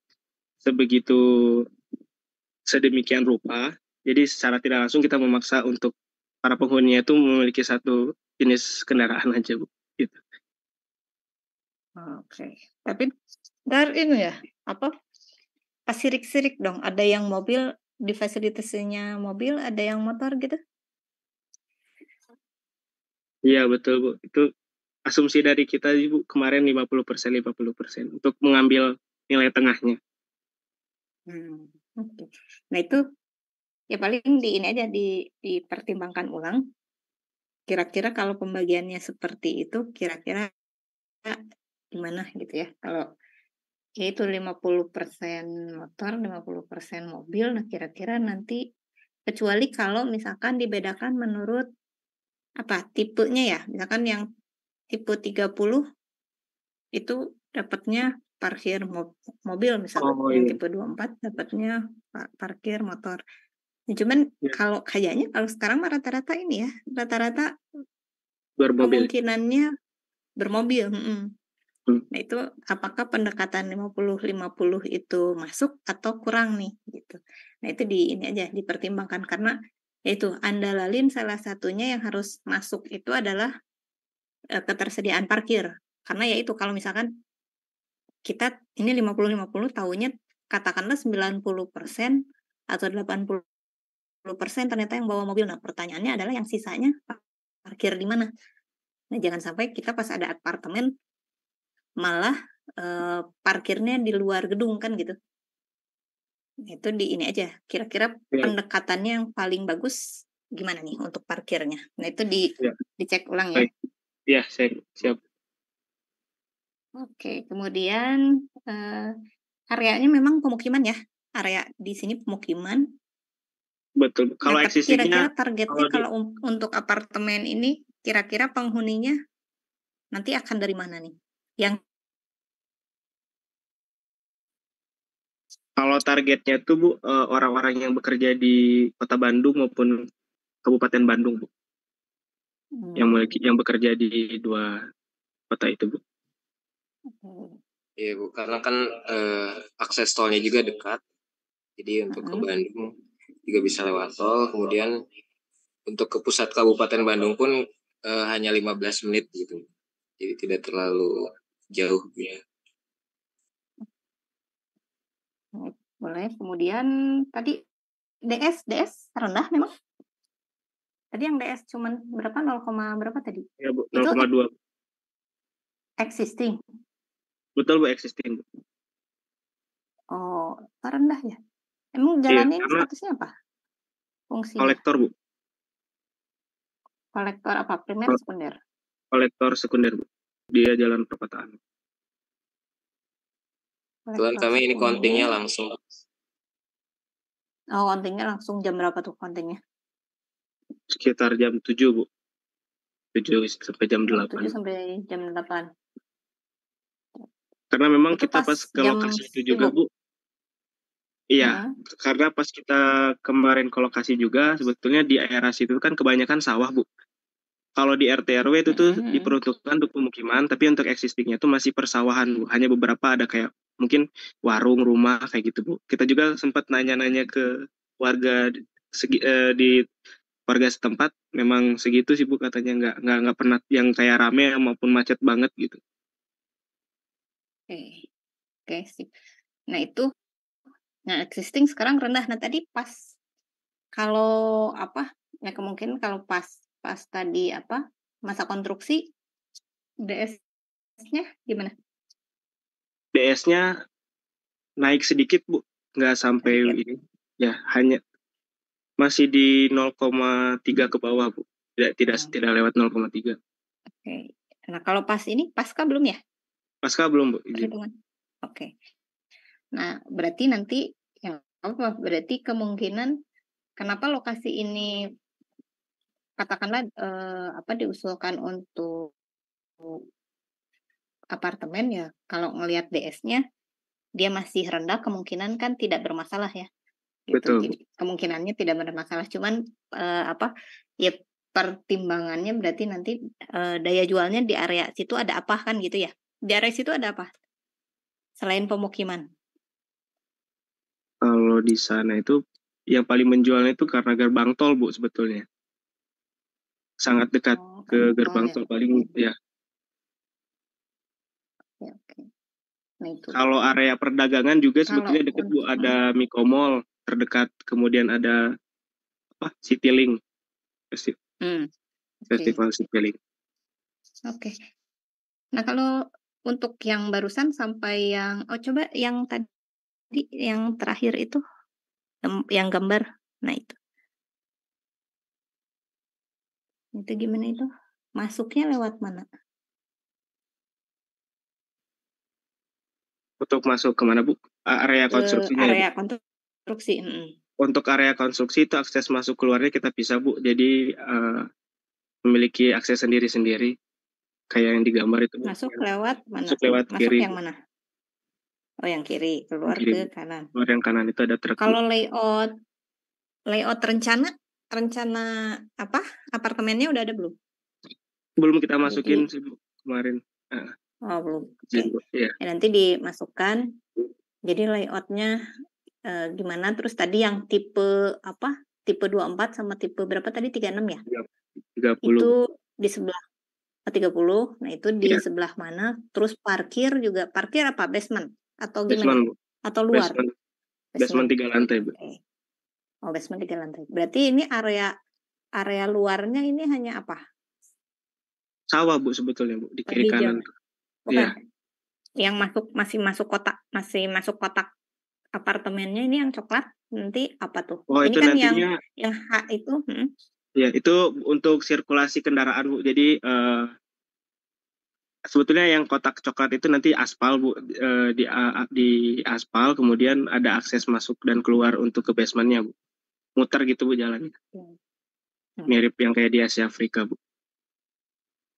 Speaker 13: sedemikian rupa, jadi secara tidak langsung kita memaksa untuk para penghuninya itu memiliki satu jenis kendaraan aja, Bu. Gitu.
Speaker 1: Oke. Tapi dari ini ya, pas sirik-sirik dong, ada yang mobil, di fasilitasnya mobil, ada yang motor gitu?
Speaker 13: Iya, betul, Bu. Itu asumsi dari kita, Bu, kemarin 50% untuk mengambil nilai tengahnya.
Speaker 1: Oke. Nah, itu ya paling dipertimbangkan ulang. Kira-kira kalau pembagiannya seperti itu, kira-kira gimana gitu ya? Kalau yaitu 50% motor, 50% mobil, nah kira-kira nanti kecuali kalau misalkan dibedakan menurut tipenya ya. Misalkan yang tipe 30 itu dapatnya parkir mobil misalnya, yang tipe 24 dapatnya parkir motor. Nah, cuman kalau kayaknya kalau sekarang mah rata-rata ini ya, rata-rata kemungkinannya bermobil. Nah, itu apakah pendekatan 50-50 itu masuk atau kurang nih gitu. Nah, itu ini aja dipertimbangkan karena yaitu Andalalin salah satunya yang harus masuk itu adalah ketersediaan parkir. Karena yaitu kalau misalkan kita ini 50-50 tahunya katakanlah 90% atau 80% ternyata yang bawa mobil. Nah, pertanyaannya adalah yang sisanya parkir di mana? Nah, jangan sampai kita pas ada apartemen malah parkirnya di luar gedung kan gitu. Itu ini aja. Kira-kira pendekatannya yang paling bagus gimana nih untuk parkirnya? Nah, itu dicek ulang ya.
Speaker 13: Iya, siap.
Speaker 1: Oke, kemudian areanya memang pemukiman ya. Area di sini pemukiman.
Speaker 13: Betul. Kalau
Speaker 1: Nah, tapi kira-kira
Speaker 13: existingnya
Speaker 1: targetnya
Speaker 13: kalau di
Speaker 1: kalau untuk apartemen ini, kira-kira penghuninya nanti akan dari mana nih? Yang
Speaker 13: kalau targetnya tuh Bu, orang-orang yang bekerja di Kota Bandung maupun Kabupaten Bandung, Bu. Yang bekerja di 2 kota itu, Bu.
Speaker 12: Iya Bu, karena kan akses tolnya juga dekat. Jadi untuk ke Bandung juga bisa lewat tol. Kemudian untuk ke pusat Kabupaten Bandung pun hanya 15 menit gitu. Jadi tidak terlalu jauh ya.
Speaker 1: Boleh. Kemudian tadi DS rendah memang? Tadi yang DS cuman berapa? 0, berapa tadi?
Speaker 13: Ya Bu,
Speaker 1: Itu
Speaker 13: 0,2.
Speaker 1: existing.
Speaker 13: Betul Bu, existing.
Speaker 1: Oh, rendah ya? Emang
Speaker 13: Iya,
Speaker 1: jalannya ini
Speaker 13: karena
Speaker 1: statusnya apa? Fungsinya?
Speaker 13: kolektor Bu.
Speaker 1: Kolektor apa? Primer, sekunder?
Speaker 13: Kolektor sekunder Bu. Dia jalan perkotaan.
Speaker 12: Kebetulan kami ini countingnya langsung.
Speaker 1: Oh, countingnya langsung jam berapa tuh countingnya?
Speaker 13: Sekitar jam 7 Bu. 7 sampai jam 8.
Speaker 1: 7 sampai jam 8.
Speaker 13: Karena memang
Speaker 1: Itu
Speaker 13: kita pas ke lokasi itu juga Bu. Iya, karena pas kita kemarin ke lokasi juga sebetulnya di area situ kan kebanyakan sawah Bu. Kalau di RT RW itu tuh diperuntukkan untuk pemukiman, tapi untuk existingnya tuh masih persawahan Bu. Hanya beberapa ada kayak mungkin warung, rumah kayak gitu Bu. Kita juga sempat nanya-nanya ke warga di warga setempat, memang segitu sih Bu katanya, nggak pernah yang kayak rame maupun macet banget gitu.
Speaker 1: Oke, sip. Nah itu, existing sekarang rendah. Nah tadi pas kalau apa? Ya kemungkinan kalau pas tadi apa? Masa konstruksi DS-nya gimana?
Speaker 13: DS-nya naik sedikit Bu, nggak sampai ini. Ya, hanya masih di 0,3 ke bawah Bu. Tidak lewat 0,3.
Speaker 1: Oke. Nah kalau pas ini pasca belum ya?
Speaker 13: Pasca belum Bu.
Speaker 1: Perhitungan. Oke. Nah berarti nanti yang apa? Berarti kemungkinan kenapa lokasi ini katakanlah diusulkan untuk apartemen ya, kalau ngelihat DS-nya dia masih rendah, kemungkinan kan tidak bermasalah ya. Gitu.
Speaker 13: Betul.
Speaker 1: Jadi kemungkinannya tidak bermasalah, cuman ya pertimbangannya berarti nanti daya jualnya di area situ ada apa kan gitu ya. Di area situ ada apa? Selain pemukiman.
Speaker 13: Kalau di sana itu yang paling menjualnya itu karena gerbang tol Bu sebetulnya. Sangat dekat ke gerbang tol paling ya.
Speaker 1: Oke. Nah, itu.
Speaker 13: Kalau area perdagangan juga sebetulnya dekat Bu, ada Mikomall terdekat, kemudian ada Citylink. Festival Citylink.
Speaker 1: Oke. Nah, kalau untuk yang barusan sampai yang coba yang tadi yang terakhir itu yang gambar. Nah, itu. Itu gimana itu? Masuknya lewat mana?
Speaker 13: Untuk masuk kemana Bu? Area konstruksinya
Speaker 1: area
Speaker 13: ya Bu?
Speaker 1: konstruksi.
Speaker 13: Untuk area konstruksi itu akses masuk keluarnya kita bisa Bu. Jadi memiliki akses sendiri-sendiri. Kayak yang digambar itu Bu.
Speaker 1: Masuk lewat mana?
Speaker 13: Masuk lewat
Speaker 1: Masuk
Speaker 13: kiri.
Speaker 1: yang mana? Oh, yang kiri. Keluar
Speaker 13: kiri,
Speaker 1: ke kanan.
Speaker 13: Keluar yang kanan itu ada truk.
Speaker 1: Kalau layout rencana apa? Apartemennya udah ada belum?
Speaker 13: Belum kita masukin sih Bu kemarin.
Speaker 1: Oh, belum.
Speaker 13: Ya.
Speaker 1: Nanti dimasukkan. Jadi layoutnya gimana? Terus tadi yang tipe apa? Tipe 24 sama tipe berapa tadi? 36 ya?
Speaker 13: 30.
Speaker 1: Itu di sebelah 30. Nah, itu di sebelah mana? Terus parkir juga. Parkir apa? Basement atau gimana?
Speaker 13: Basement, Bu.
Speaker 1: Atau luar?
Speaker 13: Basement 3 lantai, Bu.
Speaker 1: Oh, basement 3 lantai. Berarti ini area luarnya ini hanya apa?
Speaker 13: Sawah Bu sebetulnya Bu, di kiri kanan.
Speaker 1: Bukan. Yang masih masuk kotak apartemennya ini yang coklat nanti apa tuh?
Speaker 13: Oh,
Speaker 1: ini
Speaker 13: itu
Speaker 1: kan
Speaker 13: nantinya
Speaker 1: yang H itu.
Speaker 13: Ya, itu untuk sirkulasi kendaraan Bu. Jadi sebetulnya yang kotak coklat itu nanti aspal Bu, di aspal, kemudian ada akses masuk dan keluar untuk ke basementnya Bu. muter gitu Bu jalannya.
Speaker 1: Hmm.
Speaker 13: Mirip yang kayak di Asia Afrika Bu.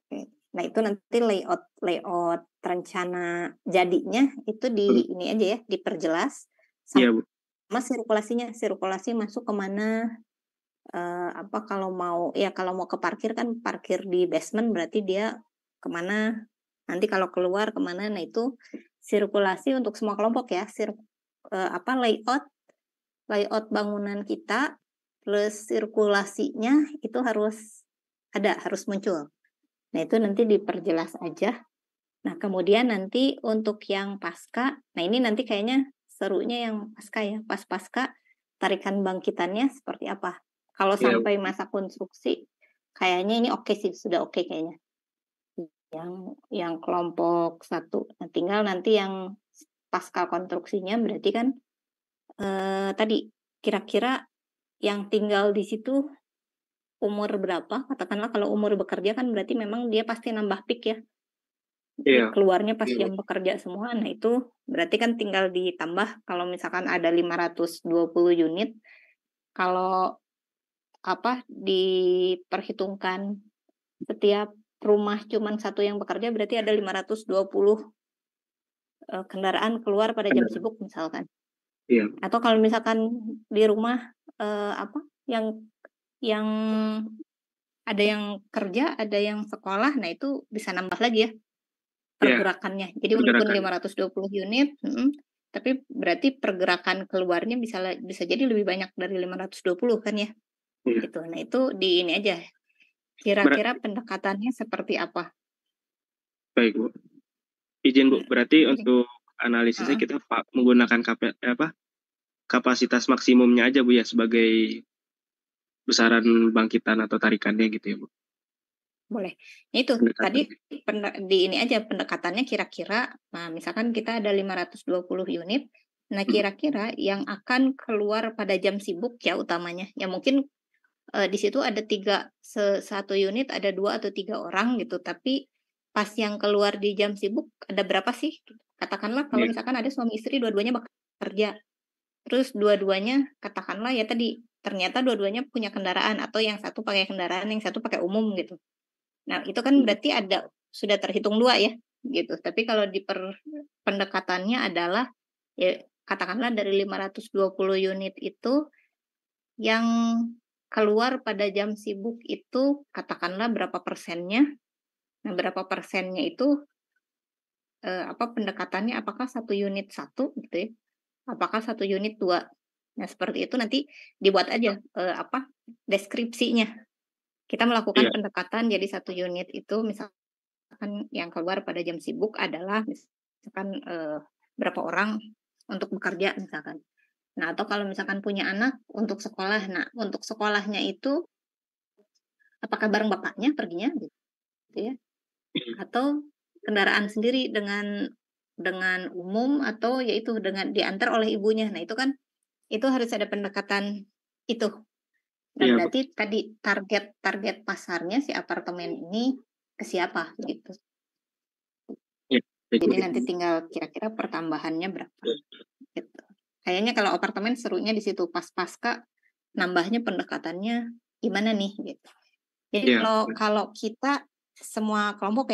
Speaker 1: Oke. Nah itu nanti layout rencana jadinya itu di ini aja ya, diperjelas
Speaker 13: Iya Bu.
Speaker 1: sama sirkulasi masuk kemana, apa kalau mau ke parkir kan parkir di basement berarti dia kemana, nanti kalau keluar kemana. Nah itu sirkulasi untuk semua kelompok ya, layout bangunan kita plus sirkulasinya itu harus muncul. Nah itu nanti diperjelas aja. Nah kemudian nanti untuk yang pasca, nah ini nanti kayaknya serunya yang pasca ya, pas pasca tarikan bangkitannya seperti apa. Kalau sampai masa konstruksi kayaknya ini oke sih, sudah oke kayaknya. Yang kelompok 1. Nah, tinggal nanti yang pasca konstruksinya berarti kan tadi kira-kira yang tinggal di situ umur berapa? Katakanlah kalau umur bekerja kan berarti memang dia pasti nambah peak ya.
Speaker 13: Iya.
Speaker 1: Keluarnya pas jam bekerja semua. Nah itu berarti kan tinggal ditambah kalau misalkan ada 520 unit. Kalau diperhitungkan setiap rumah cuman satu yang bekerja berarti ada 520 kendaraan keluar pada jam sibuk misalkan.
Speaker 13: Iya.
Speaker 1: Atau kalau misalkan di rumah yang ada yang kerja, ada yang sekolah, nah itu bisa nambah lagi ya pergerakannya. Jadi walaupun 520 unit, tapi berarti pergerakan keluarnya bisa jadi lebih banyak dari 520 kan ya. Gitu. Nah itu di ini aja. Kira-kira pendekatannya seperti apa?
Speaker 13: Baik Bu. Izin Bu, berarti untuk analisisnya kita menggunakan kapasitas maksimumnya aja Bu ya sebagai besaran bangkitan atau tarikannya gitu ya Bu.
Speaker 1: Boleh. Itu tadi di ini aja pendekatannya kira-kira, nah misalkan kita ada 520 unit, nah kira-kira yang akan keluar pada jam sibuk ya utamanya, ya mungkin di situ ada satu unit ada 2 atau 3 orang gitu, tapi pas yang keluar di jam sibuk ada berapa sih? Katakanlah kalau misalkan ada suami istri dua-duanya bekerja, terus dua-duanya katakanlah ya tadi ternyata dua-duanya punya kendaraan atau yang satu pakai kendaraan, yang satu pakai umum gitu. Nah itu kan berarti sudah terhitung 2 ya gitu. Tapi kalau pendekatannya adalah ya katakanlah dari 520 unit itu yang keluar pada jam sibuk itu katakanlah berapa persennya. Nah, berapa persennya itu pendekatannya apakah 1 unit 1 gitu ya. Apakah 1 unit 2. Nah, seperti itu nanti dibuat aja deskripsinya. Kita melakukan pendekatan jadi 1 unit itu misalkan yang keluar pada jam sibuk adalah misalkan berapa orang untuk bekerja misalkan. Nah, atau kalau misalkan punya anak untuk sekolah. Nah, untuk sekolahnya itu apakah bareng bapaknya perginya gitu ya? Atau kendaraan sendiri dengan umum atau yaitu dengan diantar oleh ibunya. Nah, itu kan itu harus ada pendekatan itu. Nah, berarti tadi target pasarnya si apartemen ini ke siapa gitu. Jadi nanti tinggal kira-kira pertambahannya berapa gitu. Kayaknya kalau apartemen serunya di situ pas pasca nambahnya pendekatannya gimana nih gitu. Jadi kalau kita semua kelompok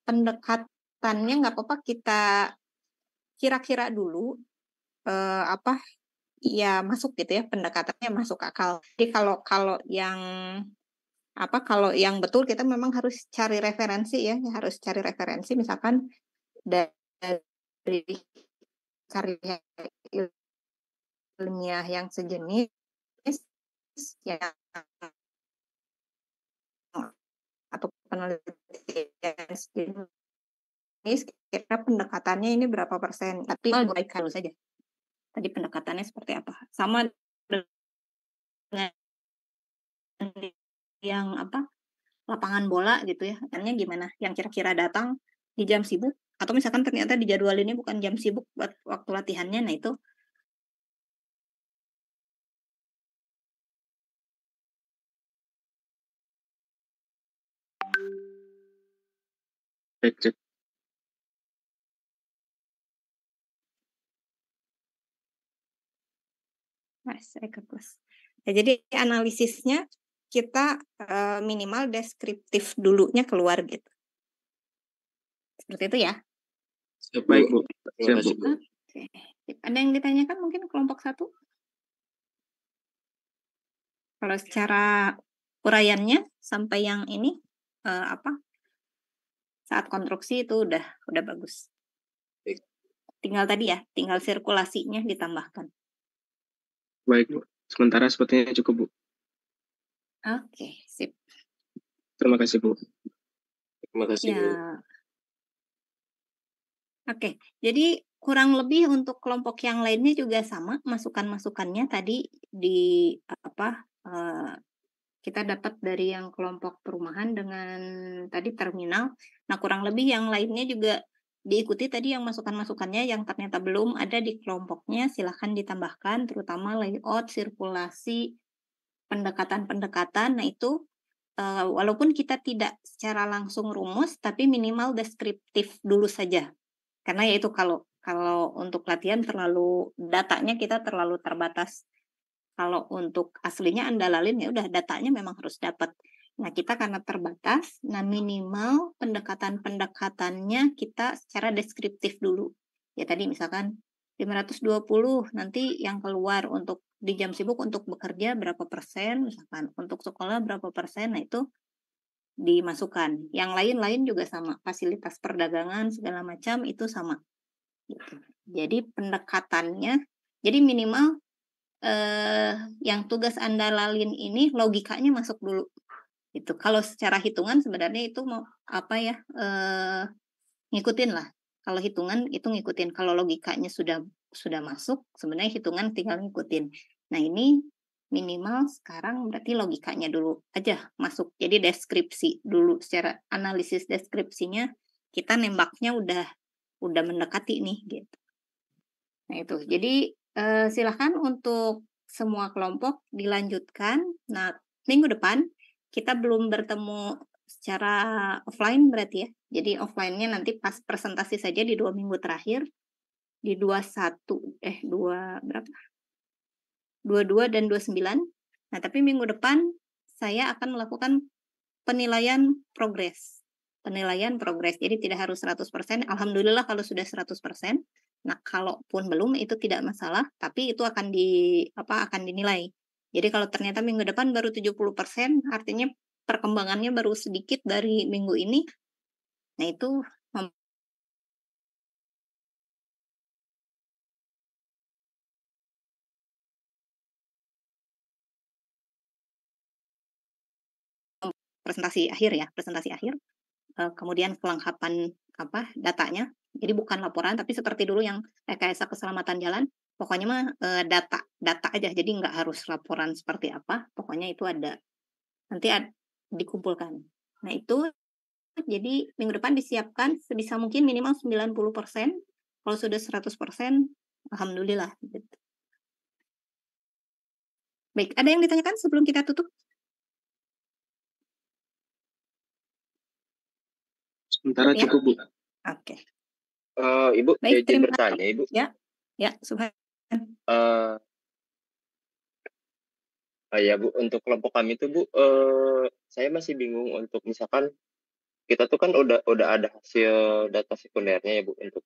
Speaker 1: pendekatannya nggak apa-apa kita kira-kira dulu ya masuk gitu ya, pendekatannya masuk akal. Jadi kalau yang betul kita memang harus cari referensi ya, harus cari referensi misalkan dari karya ilmiah yang sejenis ya atau penelitian sejenis kira pendekatannya ini berapa persen, tapi kalau saja tadi pendekatannya seperti apa, sama dengan yang lapangan bola gitu ya, artinya gimana yang kira-kira datang di jam sibuk atau misalkan ternyata dijadwalinnya bukan jam sibuk buat waktu latihannya. Nah itu
Speaker 13: cek.
Speaker 1: Ya, jadi analisisnya kita minimal deskriptif dulunya keluar gitu. Seperti itu ya.
Speaker 13: Baik, Bu.
Speaker 7: Terima
Speaker 13: Siap,
Speaker 7: kasih,
Speaker 13: Bu.
Speaker 7: Bu.
Speaker 1: Oke. Ada yang ditanyakan mungkin kelompok 1? Kalau secara uraiannya sampai yang ini saat konstruksi itu udah bagus.
Speaker 12: Baik.
Speaker 1: Tinggal tadi ya, tinggal sirkulasinya ditambahkan.
Speaker 13: Baik, Bu. Sementara sepertinya cukup, Bu.
Speaker 1: Oke, sip.
Speaker 13: Terima kasih, Bu.
Speaker 12: Terima kasih, Bu.
Speaker 1: Ya. Oke, jadi kurang lebih untuk kelompok yang lainnya juga sama, masukan-masukannya tadi kita dapat dari yang kelompok perumahan dengan tadi terminal. Nah, kurang lebih yang lainnya juga diikuti tadi yang masukan-masukannya yang ternyata belum ada di kelompoknya, silahkan ditambahkan, terutama layout, sirkulasi, pendekatan-pendekatan. Nah, itu walaupun kita tidak secara langsung rumus, tapi minimal deskriptif dulu saja. Karena yaitu kalau untuk latihan datanya kita terlalu terbatas. Kalau untuk aslinya andalalin ya udah datanya memang harus dapat. Nah, kita karena terbatas, nah minimal pendekatan-pendekatannya kita secara deskriptif dulu. Ya tadi misalkan 520 nanti yang keluar untuk di jam sibuk untuk bekerja berapa persen, misalkan untuk sekolah berapa persen, nah itu dimasukkan. Yang lain-lain juga sama, fasilitas perdagangan segala macam itu sama. Gitu. Jadi pendekatannya, jadi minimal yang tugas andalalin ini logikanya masuk dulu. Itu kalau secara hitungan sebenarnya itu mau ngikutin lah. Kalau hitungan itu ngikutin. Kalau logikanya sudah masuk, sebenarnya hitungan tinggal ngikutin. Nah ini minimal sekarang berarti logikanya dulu aja masuk. Jadi deskripsi dulu, secara analisis deskripsinya kita nembaknya udah mendekati nih gitu. Nah itu. Jadi silakan untuk semua kelompok dilanjutkan. Nah minggu depan kita belum bertemu secara offline berarti ya. Jadi offline-nya nanti pas presentasi saja di 2 minggu terakhir. Di 22 dan 29. Nah, tapi minggu depan saya akan melakukan penilaian progres. Jadi tidak harus 100%. Alhamdulillah kalau sudah 100%. Nah, kalaupun belum itu tidak masalah, tapi itu akan dinilai. Jadi kalau ternyata minggu depan baru 70%, artinya perkembangannya baru sedikit dari minggu ini. Nah, itu presentasi akhir, kemudian kelengkapan datanya. Jadi bukan laporan, tapi seperti dulu yang rekayasa keselamatan jalan, pokoknya mah data aja, jadi nggak harus laporan seperti apa, pokoknya itu ada, nanti dikumpulkan. Nah itu, jadi minggu depan disiapkan sebisa mungkin minimal 90%, kalau sudah 100%, alhamdulillah. Baik, ada yang ditanyakan sebelum kita tutup?
Speaker 13: Sementara cukup, Bu.
Speaker 1: Oke.
Speaker 3: Ibu,
Speaker 1: baik,
Speaker 3: izin bertanya, Ibu.
Speaker 1: Ya, Subhan.
Speaker 3: Ya, Bu, untuk kelompok kami itu, Bu, saya masih bingung untuk misalkan kita tuh kan udah ada hasil data sekundernya ya, Bu, untuk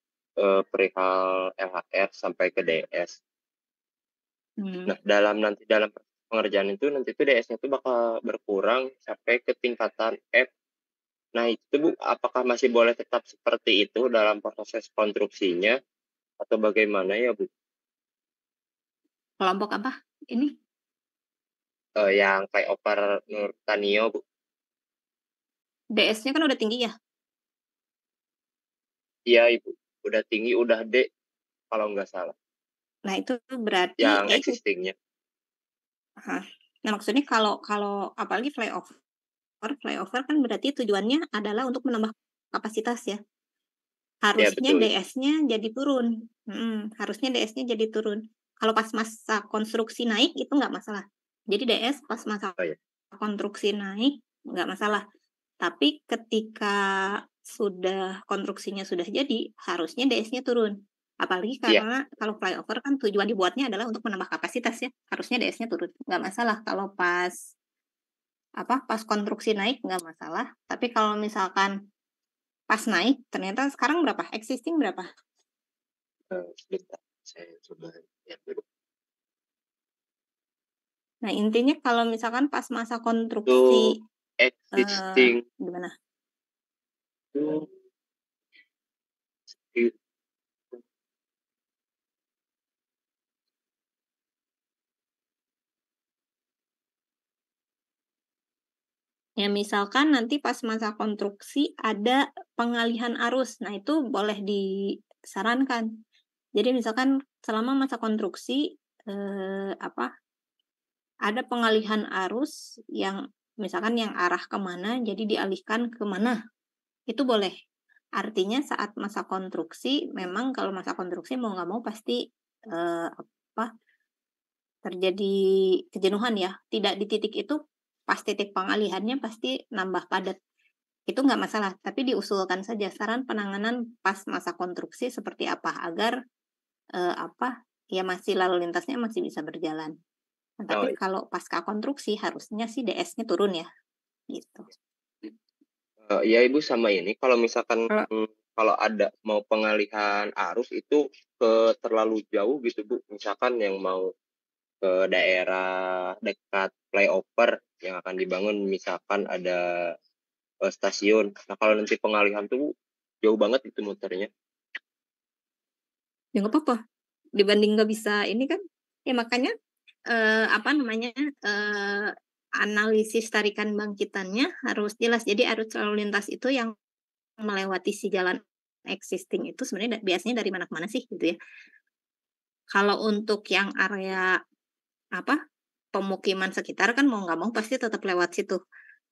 Speaker 3: perihal LHR sampai ke DS. Nah, dalam pengerjaan itu nanti tuh DS-nya tuh bakal berkurang sampai ke tingkatan F. Nah, itu Bu, apakah masih boleh tetap seperti itu dalam proses konstruksinya atau bagaimana ya, Bu?
Speaker 1: Kelompok apa ini?
Speaker 3: Yang flyover Nurtanio, Bu.
Speaker 1: DS-nya kan udah tinggi ya?
Speaker 3: Iya, Ibu. Udah tinggi, udah D kalau nggak salah.
Speaker 1: Nah, itu berarti
Speaker 3: yang existing-nya.
Speaker 1: Nah, maksudnya kalau apalagi flyover kan berarti tujuannya adalah untuk menambah kapasitas ya. Harusnya DS-nya jadi turun. Harusnya DS-nya jadi turun. Kalau pas masa konstruksi naik itu nggak masalah. Jadi DS pas masa konstruksi naik nggak masalah. Tapi ketika konstruksinya sudah jadi, harusnya DS-nya turun. Apalagi
Speaker 3: Iya.
Speaker 1: karena kalau flyover kan tujuan dibuatnya adalah untuk menambah kapasitas ya, harusnya DS-nya turun, nggak masalah kalau pas konstruksi naik nggak masalah, tapi kalau misalkan pas naik ternyata sekarang berapa? Existing berapa?
Speaker 3: Sebentar, saya coba lihat dulu.
Speaker 1: Nah, intinya kalau misalkan pas masa
Speaker 3: Itu
Speaker 1: konstruksi
Speaker 3: existing
Speaker 1: gimana?
Speaker 3: itu
Speaker 1: Ya misalkan nanti pas masa konstruksi ada pengalihan arus, nah itu boleh disarankan. Jadi misalkan selama masa konstruksi ada pengalihan arus yang misalkan yang arah kemana, jadi dialihkan ke mana, itu boleh. Artinya saat masa konstruksi, memang kalau masa konstruksi mau nggak mau pasti terjadi kejenuhan ya. Tidak di titik itu, pas titik pengalihannya pasti nambah padat. Itu nggak masalah, tapi diusulkan saja saran penanganan pas masa konstruksi seperti apa agar ya masih lalu lintasnya masih bisa berjalan. Nah, tapi kalau pasca konstruksi harusnya sih DS-nya turun ya, gitu.
Speaker 3: Ya Ibu sama ini, kalau misalkan kalau ada mau pengalihan arus itu ke terlalu jauh gitu Bu, misalkan yang mau ke daerah dekat flyover yang akan dibangun, misalkan ada stasiun. Nah kalau nanti pengalihan tuh jauh banget itu muternya.
Speaker 1: Ya nggak apa-apa, dibanding nggak bisa ini kan, ya makanya analisis tarikan bangkitannya harus jelas. Jadi arus lalu lintas itu yang melewati si jalan existing itu sebenarnya biasanya dari mana ke mana sih gitu ya. Kalau untuk yang area pemukiman sekitar kan mau nggak mau pasti tetap lewat situ.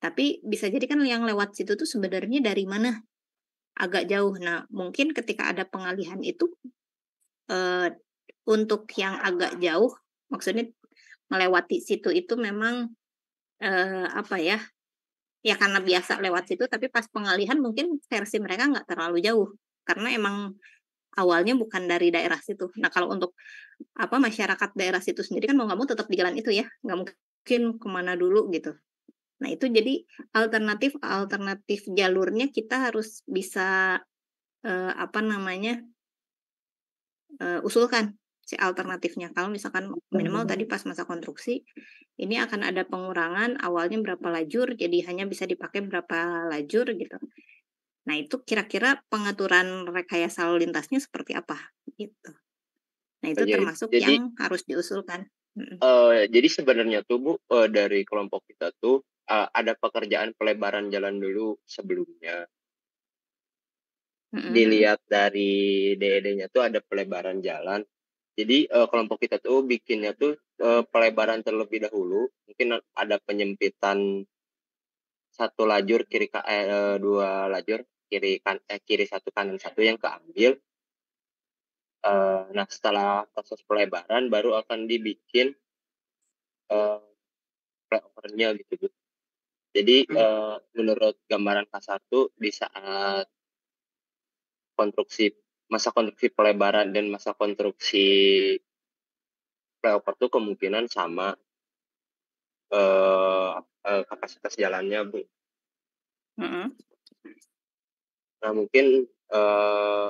Speaker 1: Tapi bisa jadi kan yang lewat situ tuh sebenarnya dari mana? Agak jauh. Nah, mungkin ketika ada pengalihan itu untuk yang agak jauh, maksudnya melewati situ itu memang ya karena biasa lewat situ, tapi pas pengalihan mungkin versi mereka nggak terlalu jauh karena emang awalnya bukan dari daerah situ. Nah kalau untuk masyarakat daerah situ sendiri kan mau nggak mau tetap di jalan itu ya, nggak mungkin kemana dulu gitu. Nah itu jadi alternatif jalurnya kita harus bisa usulkan si alternatifnya. Kalau misalkan minimal tadi pas masa konstruksi ini akan ada pengurangan awalnya berapa lajur, jadi hanya bisa dipakai berapa lajur gitu. Nah itu kira-kira pengaturan rekayasa lalu lintasnya seperti apa gitu. Nah itu termasuk yang harus diusulkan.
Speaker 3: Jadi sebenarnya tuh Bu, dari kelompok kita tuh ada pekerjaan pelebaran jalan dulu sebelumnya. Dilihat dari DED-nya tuh ada pelebaran jalan. Jadi kelompok kita tuh bikinnya tuh pelebaran terlebih dahulu. Mungkin ada penyempitan satu lajur dua lajur kiri satu kanan satu yang keambil. Nah setelah proses pelebaran baru akan dibikin flyover-nya gitu Bu. Jadi menurut gambaran K1 di saat masa konstruksi pelebaran dan masa konstruksi flyover tuh kemungkinan sama kapasitas jalannya Bu. Nah mungkin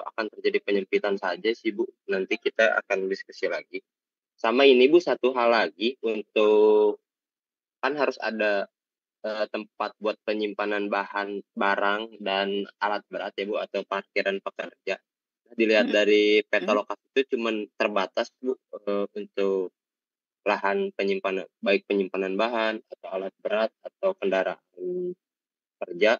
Speaker 3: akan terjadi penyempitan saja sih Bu. Nanti kita akan diskusi lagi. Sama ini Bu, satu hal lagi, untuk kan harus ada tempat buat penyimpanan barang dan alat berat ya Bu, atau parkiran pekerja. Dilihat dari peta lokasi itu cuman terbatas Bu untuk lahan penyimpanan, baik penyimpanan bahan atau alat berat atau kendaraan kerja.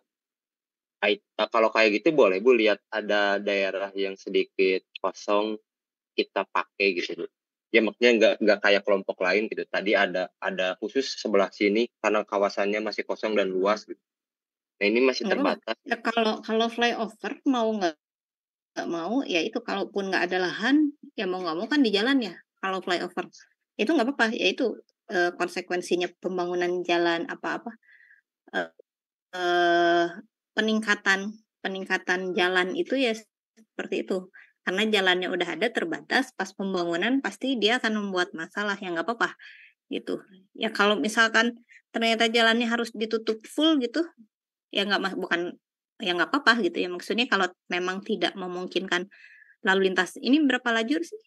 Speaker 3: Kalau kayak gitu boleh Bu, lihat ada daerah yang sedikit kosong kita pakai gitu Bu. Ya maksudnya nggak kayak kelompok lain gitu. Tadi ada khusus sebelah sini karena kawasannya masih kosong dan luas gitu. Nah ini masih terbatas.
Speaker 1: Ya, kalau flyover mau nggak mau ya itu, kalaupun nggak ada lahan ya mau nggak mau kan di jalan ya. Kalau flyover itu nggak apa-apa, ya itu konsekuensinya pembangunan jalan peningkatan jalan itu ya seperti itu. Karena jalannya udah ada terbatas, pas pembangunan pasti dia akan membuat masalah, ya nggak apa-apa gitu. Ya kalau misalkan ternyata jalannya harus ditutup full gitu, ya bukan ya nggak apa-apa gitu ya. Maksudnya kalau memang tidak memungkinkan lalu lintas. Ini berapa lajur sih?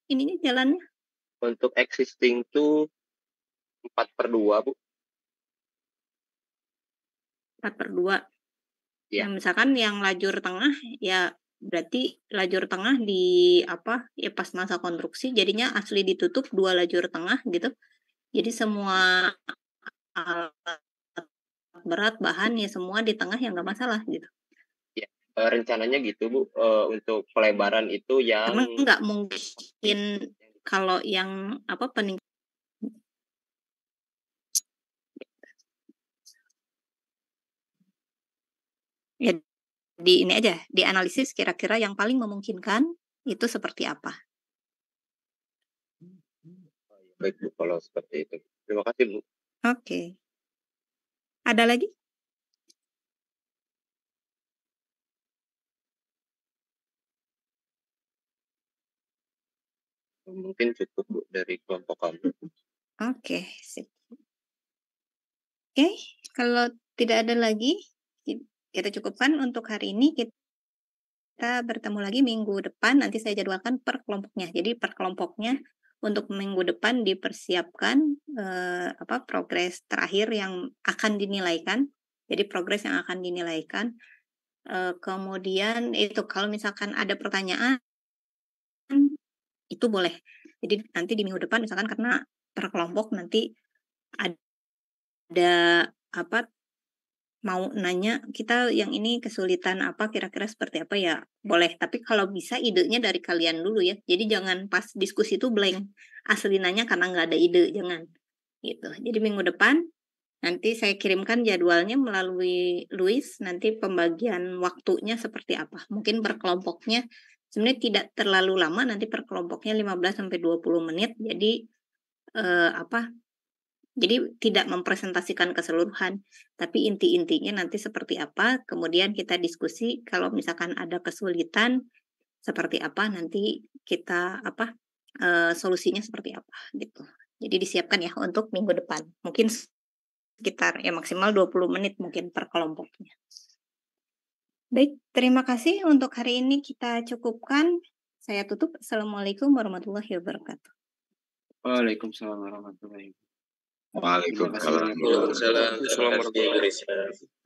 Speaker 1: Ininya jalannya?
Speaker 3: Untuk existing tuh 4/2 Bu.
Speaker 1: 4/2.
Speaker 3: Iya.
Speaker 1: Nah, misalkan yang lajur tengah ya berarti lajur tengah di ya pas masa konstruksi jadinya asli ditutup 2 lajur tengah gitu. Jadi semua alat berat, bahan ya semua di tengah ya nggak masalah gitu.
Speaker 3: Ya, rencananya gitu Bu, untuk pelebaran itu yang
Speaker 1: Karena nggak mungkin kalau yang ya ini aja, dianalisis kira-kira yang paling memungkinkan itu seperti apa.
Speaker 3: Baik Bu, kalau seperti itu. Terima kasih Bu.
Speaker 1: Oke. Ada lagi?
Speaker 3: Mungkin cukup Bu dari kelompok kami.
Speaker 1: Oke, sip. Oke, kalau tidak ada lagi, kita cukupkan untuk hari ini. Kita bertemu lagi minggu depan, nanti saya jadwalkan per kelompoknya. Jadi per kelompoknya untuk minggu depan dipersiapkan progres terakhir yang akan dinilaikan. Jadi progres yang akan dinilaikan. Kemudian itu kalau misalkan ada pertanyaan, itu boleh. Jadi nanti di minggu depan misalkan karena per kelompok nanti ada mau nanya kita yang ini kesulitan apa kira-kira seperti apa ya boleh, tapi kalau bisa idenya dari kalian dulu ya, jadi jangan pas diskusi itu blank asli nanya karena nggak ada ide, jangan gitu. Jadi minggu depan nanti saya kirimkan jadwalnya melalui Luis, nanti pembagian waktunya seperti apa, mungkin per kelompoknya sebenarnya tidak terlalu lama, nanti per kelompoknya 15-20 menit, jadi jadi tidak mempresentasikan keseluruhan, tapi inti-intinya nanti seperti apa, kemudian kita diskusi kalau misalkan ada kesulitan seperti apa, nanti kita solusinya seperti apa gitu. Jadi disiapkan ya untuk minggu depan. Mungkin sekitar ya maksimal 20 menit mungkin per kelompoknya. Baik, terima kasih untuk hari ini kita cukupkan. Saya tutup. Assalamualaikum warahmatullahi wabarakatuh.
Speaker 6: Waalaikumsalam warahmatullahi wabarakatuh.
Speaker 12: Waalaikumsalam.
Speaker 9: Waalaikumsalam warahmatullahi wabarakatuh.